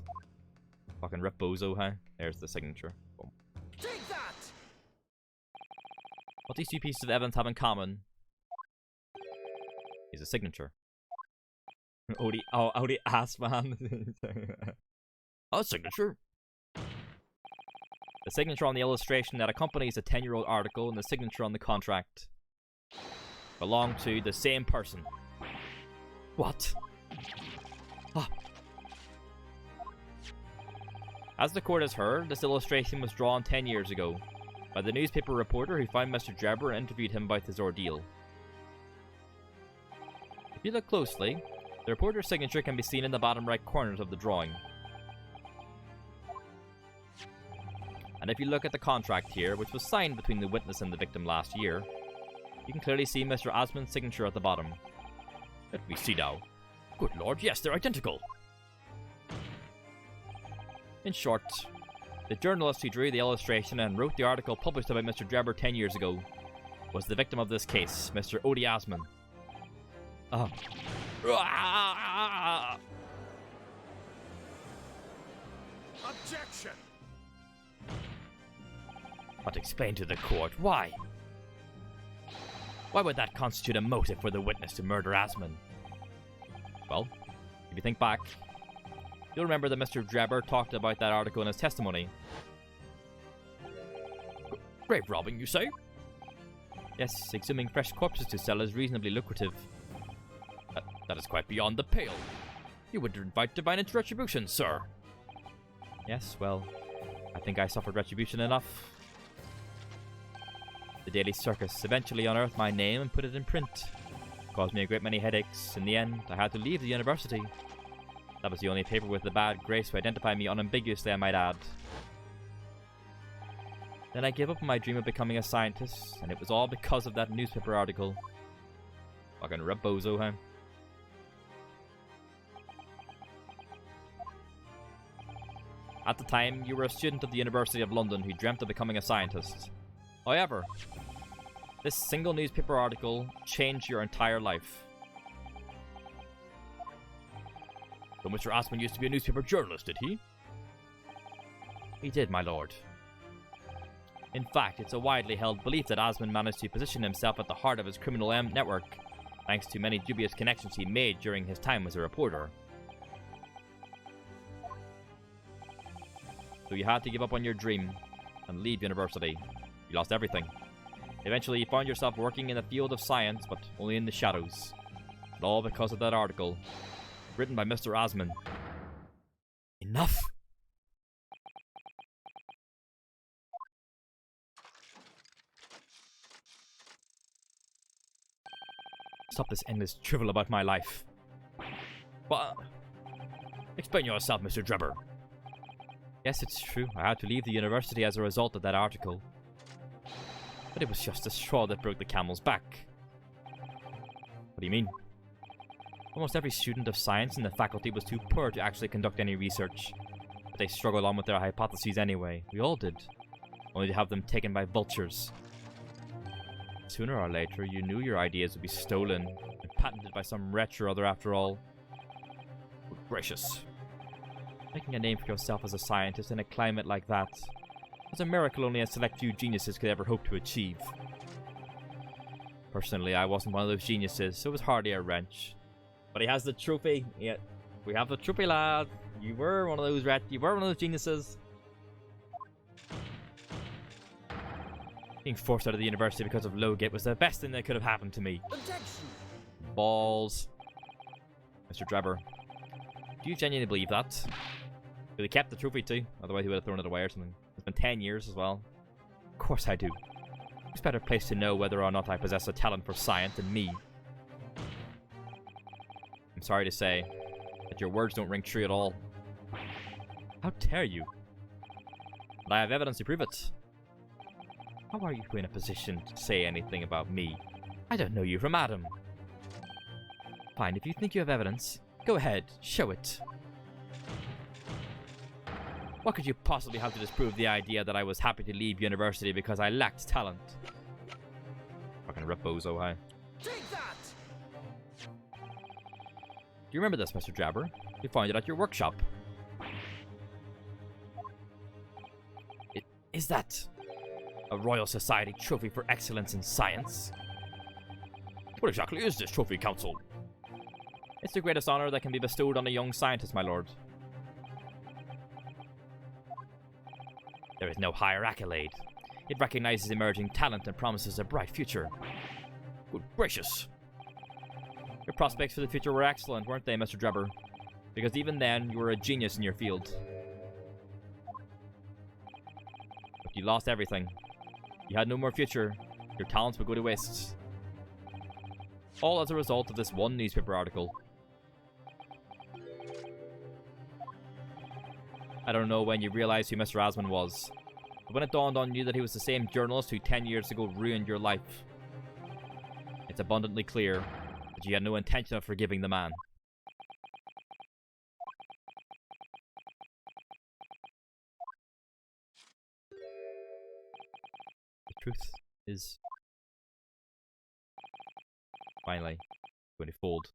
Fucking rip bozo, huh? There's the signature. Boom. Take that! What these two pieces of evidence have in common is a signature. Odie ass man. A signature. The signature on the illustration that accompanies the 10-year-old article and the signature on the contract belong to the same person. What? Ah. As the court has heard, this illustration was drawn 10 years ago by the newspaper reporter who found Mr. Drebber and interviewed him about his ordeal. If you look closely, the reporter's signature can be seen in the bottom right corners of the drawing. And if you look at the contract here, which was signed between the witness and the victim last year, you can clearly see Mr. Osmond's signature at the bottom. Let me see now. Good lord, yes, they're identical. In short, the journalist who drew the illustration and wrote the article published about Mr. Drebber 10 years ago was the victim of this case, Mr. Odie Osmond. Objection! But explain to the court why. Why would that constitute a motive for the witness to murder Osmond? Well, if you think back, you'll remember that Mr. Drebber talked about that article in his testimony. Grave robbing, you say? Yes, exhuming fresh corpses to sell is reasonably lucrative. That is quite beyond the pale. You would invite divine into retribution, sir. Yes, well, I think I suffered retribution enough. The Daily Circus eventually unearthed my name and put it in print. Caused me a great many headaches. In the end, I had to leave the university. That was the only paper with the bad grace to identify me unambiguously, I might add. Then I gave up on my dream of becoming a scientist, and it was all because of that newspaper article. Fucking rebozo, huh? At the time, you were a student of the University of London who dreamt of becoming a scientist. However, this single newspaper article changed your entire life. So Mr. Osmond used to be a newspaper journalist, did he? He did, my lord. In fact, it's a widely held belief that Osmond managed to position himself at the heart of his criminal network, thanks to many dubious connections he made during his time as a reporter. So you had to give up on your dream and leave university. You lost everything. Eventually, you found yourself working in the field of science, but only in the shadows. And all because of that article, written by Mr. Osmond. Enough! Stop this endless drivel about my life. What? Explain yourself, Mr. Drebber. Yes, it's true. I had to leave the university as a result of that article. But it was just the straw that broke the camel's back. What do you mean? Almost every student of science in the faculty was too poor to actually conduct any research. But they struggled on with their hypotheses anyway. We all did. Only to have them taken by vultures. Sooner or later, you knew your ideas would be stolen and patented by some wretch or other after all. Good gracious. Making a name for yourself as a scientist in a climate like that was a miracle only a select few geniuses could ever hope to achieve. Personally, I wasn't one of those geniuses, so it was hardly a wrench. But he has the trophy. Yeah, we have the trophy, lad. You were one of those geniuses. Being forced out of the university because of Lowgate was the best thing that could have happened to me. Objection. Balls. Mr. Drebber, do you genuinely believe that? But he kept the trophy too, otherwise he would have thrown it away or something. It's been 10 years as well. Of course I do. Who's better placed to know whether or not I possess a talent for science than me? I'm sorry to say that your words don't ring true at all. How dare you? But I have evidence to prove it. How are you in a position to say anything about me? I don't know you from Adam. Fine, if you think you have evidence, go ahead, show it. What could you possibly have to disprove the idea that I was happy to leave university because I lacked talent? Fucking Rebozo, hi. Take that! Do you remember this, Mr. Drebber? We found it at your workshop. Is that a Royal Society trophy for excellence in science? What exactly is this trophy, Council? It's the greatest honor that can be bestowed on a young scientist, my lord. There is no higher accolade. It recognizes emerging talent and promises a bright future. Good gracious. Your prospects for the future were excellent, weren't they, Mr. Drebber? Because even then, you were a genius in your field. But you lost everything. You had no more future. Your talents would go to waste. All as a result of this one newspaper article. I don't know when you realized who Mr. Asman was, but when it dawned on you that he was the same journalist who 10 years ago ruined your life, it's abundantly clear that you had no intention of forgiving the man. The truth is finally going to fold.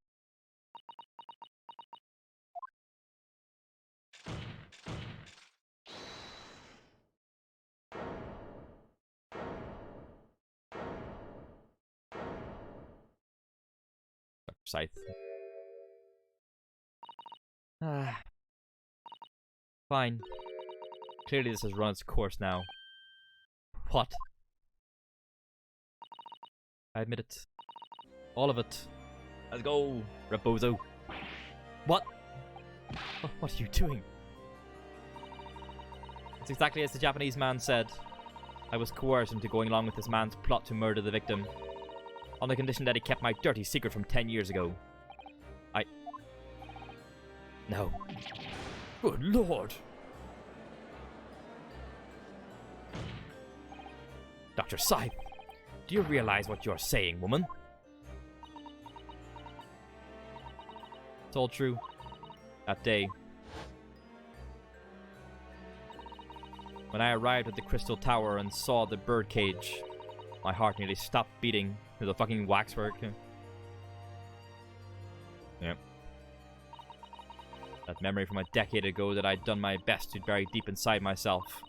Scythe. Fine. Clearly this has run its course now. What? I admit it. All of it. Let's go, Rebozo. What? What are you doing? It's exactly as the Japanese man said. I was coerced into going along with this man's plot to murder the victim, on the condition that he kept my dirty secret from 10 years ago. No. Good lord! Dr. Scythe, do you realize what you're saying, woman? It's all true. That day, when I arrived at the Crystal Tower and saw the birdcage, my heart nearly stopped beating to the fucking waxwork. Yep. That memory from a decade ago that I'd done my best to bury deep inside myself.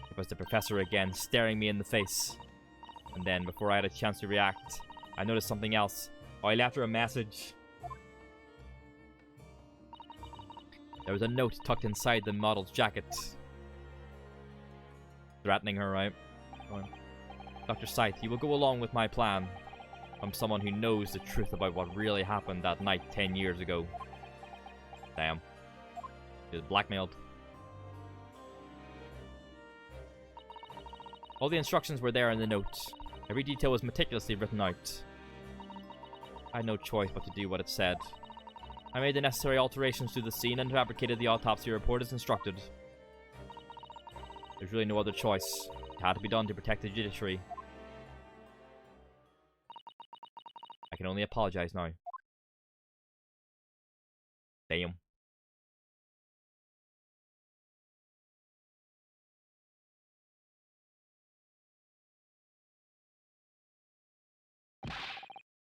It was the professor again, staring me in the face. And then, before I had a chance to react, I noticed something else. Oh, I left her a message. There was a note tucked inside the model's jacket. Threatening her, right? Dr. Scythe, you will go along with my plan. From someone who knows the truth about what really happened that night 10 years ago. Damn. He was blackmailed. All the instructions were there in the note. Every detail was meticulously written out. I had no choice but to do what it said. I made the necessary alterations to the scene and fabricated the autopsy report as instructed. There's really no other choice. It had to be done to protect the judiciary. I can only apologize now. Damn.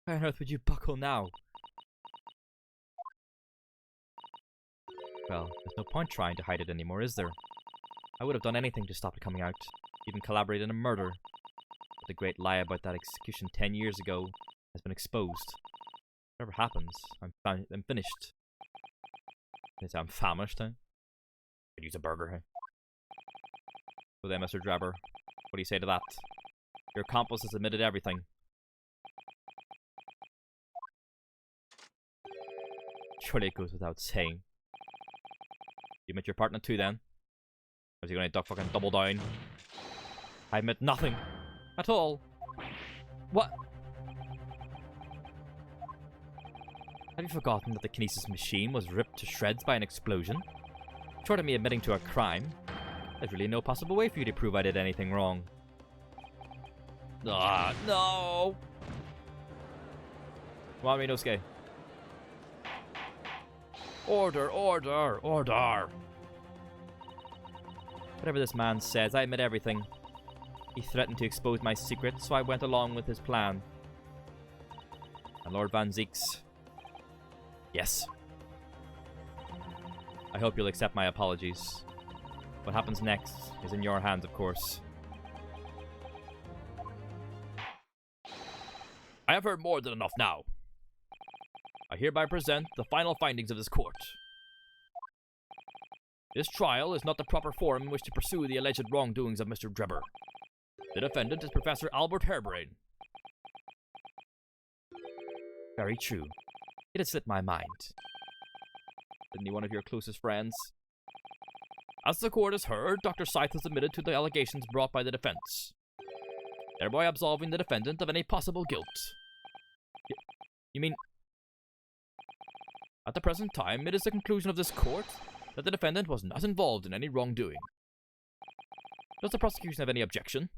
Why on earth would you buckle now? Well, there's no point trying to hide it anymore, is there? I would have done anything to stop it coming out, even collaborate in a murder. But the great lie about that execution 10 years ago has been exposed. Whatever happens, I'm finished. I'm famished, huh? Could use a burger, huh? So then, Mr. Drebber, what do you say to that? Your accomplice has admitted everything. Surely it goes without saying. You admit your partner too, then? Or is he gonna fucking double down? I admit nothing. At all. What? Have you forgotten that the Kinesis machine was ripped to shreds by an explosion? Short of me admitting to a crime, there's really no possible way for you to prove I did anything wrong. Ah, no! Come on, Rinosuke. Order, order, order! Whatever this man says, I admit everything. He threatened to expose my secret, so I went along with his plan. And Lord Van Zieks... Yes. I hope you'll accept my apologies. What happens next is in your hands, of course. I have heard more than enough now. I hereby present the final findings of this court. This trial is not the proper forum in which to pursue the alleged wrongdoings of Mr. Drebber. The defendant is Professor Albert Harebrain. Very true. It had slipped my mind. Isn't he one of your closest friends? As the court has heard, Dr. Scythe has admitted to the allegations brought by the defense, thereby absolving the defendant of any possible guilt. You mean... At the present time, it is the conclusion of this court that the defendant was not involved in any wrongdoing. Does the prosecution have any objection?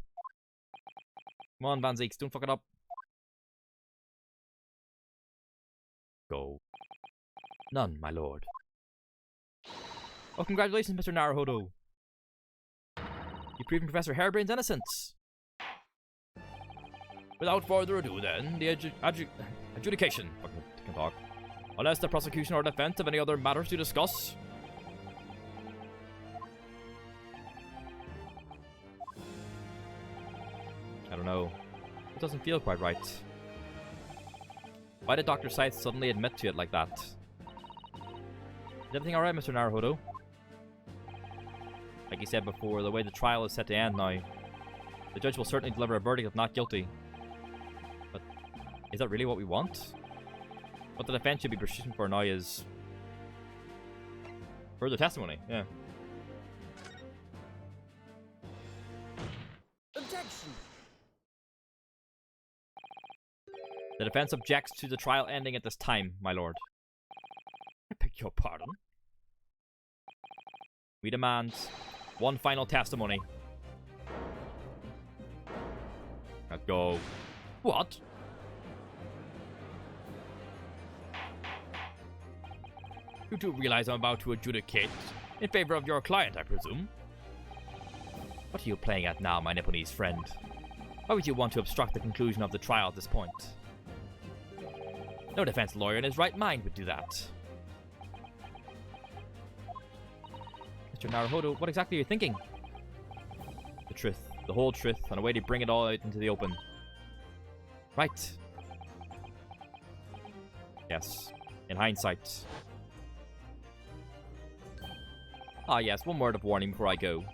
Come on, Van Zieks, don't fuck it up. Go. None, my lord. Oh, congratulations, Mr. Naruhodo. You've proven Professor Harebrain's innocence. Without further ado, then, the adjudication. Fucking can talk. Unless the prosecution or defense have any other matters to discuss. I don't know. It doesn't feel quite right. Why did Dr. Scythe suddenly admit to it like that? Is everything alright, Mr. Naruhodo? Like you said before, the way the trial is set to end now, the judge will certainly deliver a verdict of not guilty. But is that really what we want? What the defense should be pursuing for now is further testimony, yeah. Objection! The defense objects to the trial ending at this time, my lord. I beg your pardon. We demand one final testimony. Let's go. What? You do realize I'm about to adjudicate in favor of your client, I presume? What are you playing at now, my Nipponese friend? Why would you want to obstruct the conclusion of the trial at this point? No defense lawyer in his right mind would do that. Mr. Naruhodo, what exactly are you thinking? The truth. The whole truth, and a way to bring it all out into the open. Right. Yes. In hindsight. Ah yes, one word of warning before I go.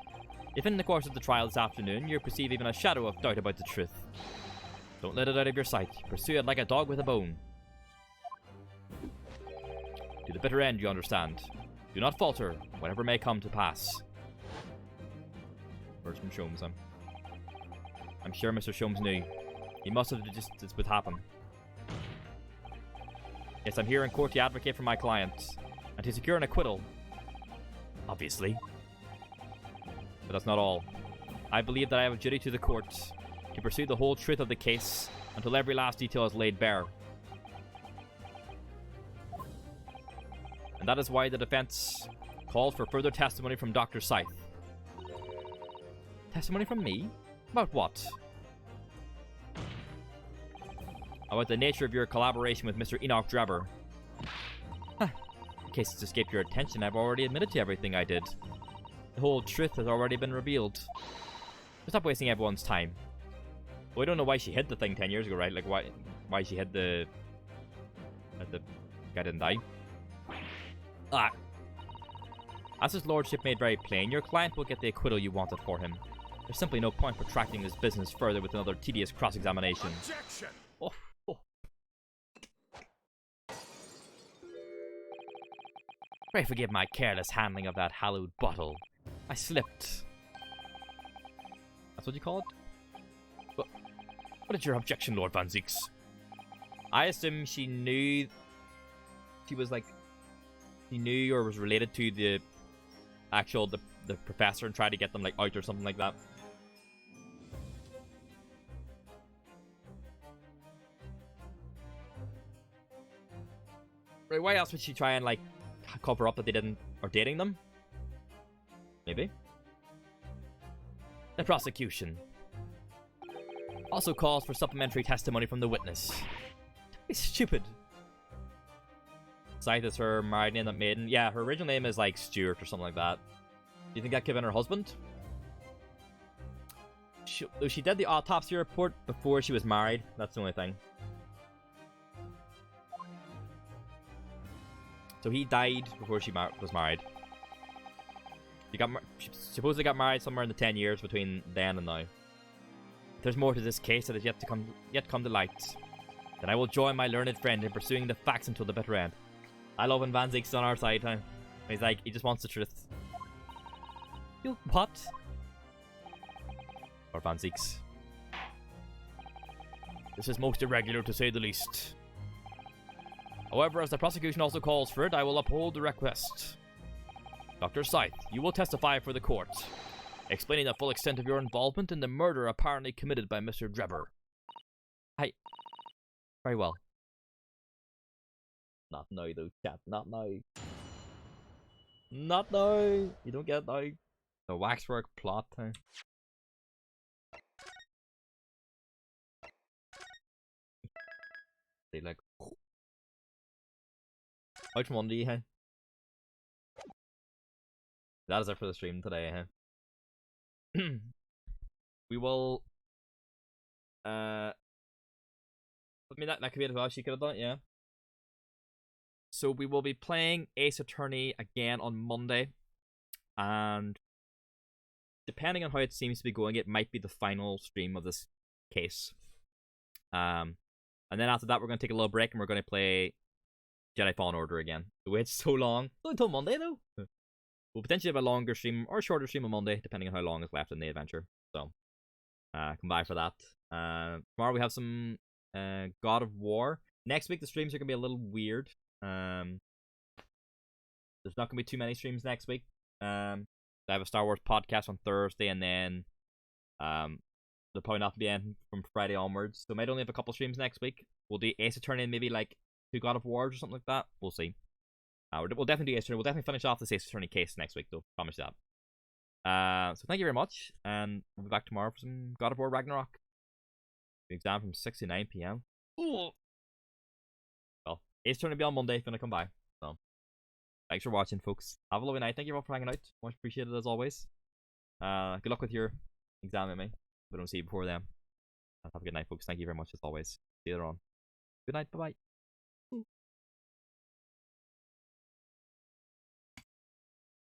If in the course of the trial this afternoon you perceive even a shadow of doubt about the truth, don't let it out of your sight. Pursue it like a dog with a bone. To the bitter end, you understand. Do not falter, whatever may come to pass. Words from Sholmes. I'm sure Mr. Sholmes knew. He must have just this would happen. Yes, I'm here in court to advocate for my client, and to secure an acquittal. Obviously. But that's not all. I believe that I have a duty to the court to pursue the whole truth of the case until every last detail is laid bare. And that is why the defense called for further testimony from Dr. Scythe. Testimony from me? About what? About the nature of your collaboration with Mr. Enoch Drebber. case has escaped your attention, I've already admitted to everything I did. The whole truth has already been revealed. So stop wasting everyone's time. Well, we don't know why she hid the thing 10 years ago, right? Like, why she hid the guy didn't die. Ah. As his lordship made very plain, your client will get the acquittal you wanted for him. There's simply no point protracting this business further with another tedious cross-examination. Objection! Oh, oh. Pray forgive my careless handling of that hallowed bottle. I slipped. That's what you call it? What is your objection, Lord Van Zieks? I assume she knew... She was like... She knew or was related to the actual... The professor and tried to get them like out or something like that. Right, why else would she try and like cover up that they didn't are dating them? Maybe. The prosecution also calls for supplementary testimony from the witness. It's stupid. Scythe is her married name, that maiden. Yeah, her original name is like Stuart or something like that. Do you think that could have been her husband? She did the autopsy report before she was married. That's the only thing. So he died before she was married. She supposedly got married somewhere in the 10 years between then and now. There's more to this case that has yet come to light. Then I will join my learned friend in pursuing the facts until the bitter end. I love when Van Zieks on our side, huh? He's like, he just wants the truth. You what? Or Van Zieks. This is most irregular to say the least. However, as the prosecution also calls for it, I will uphold the request. Dr. Scythe, you will testify for the court, explaining the full extent of your involvement in the murder apparently committed by Mr. Drebber. Very well. Not now, though, chat. Not now. Not now. You don't get it now. The waxwork plot, huh? They like... Out Monday, huh? That is it for the stream today, huh? We will... I mean, that could be it as well. She could have done it, yeah. So we will be playing Ace Attorney again on Monday. And depending on how it seems to be going, it might be the final stream of this case. And then after that, we're going to take a little break and we're going to play Jedi Fallen Order again. We waited so long. Not until Monday, though. We'll potentially have a longer stream or a shorter stream on Monday, depending on how long is left in the adventure. So, come by for that. Tomorrow we have some God of War. Next week the streams are going to be a little weird. There's not going to be too many streams next week. I have a Star Wars podcast on Thursday, and then they'll probably not be in from Friday onwards. So I might only have a couple streams next week. We'll do Ace Attorney and maybe like 2 God of Wars or something like that. We'll see. We'll definitely do Ace Attorney. We'll definitely finish off this Ace Attorney case next week, though. Promise you that. So thank you very much, and we'll be back tomorrow for some God of War Ragnarok. The exam from 6 to 9 p.m. Ooh. Well, Ace Attorney will be on Monday if you want to come by. So, thanks for watching, folks. Have a lovely night. Thank you all for hanging out. Much appreciated as always. Good luck with your exam, with me. If I don't see you before then. Have a good night, folks. Thank you very much as always. See you later on. Good night. Bye bye.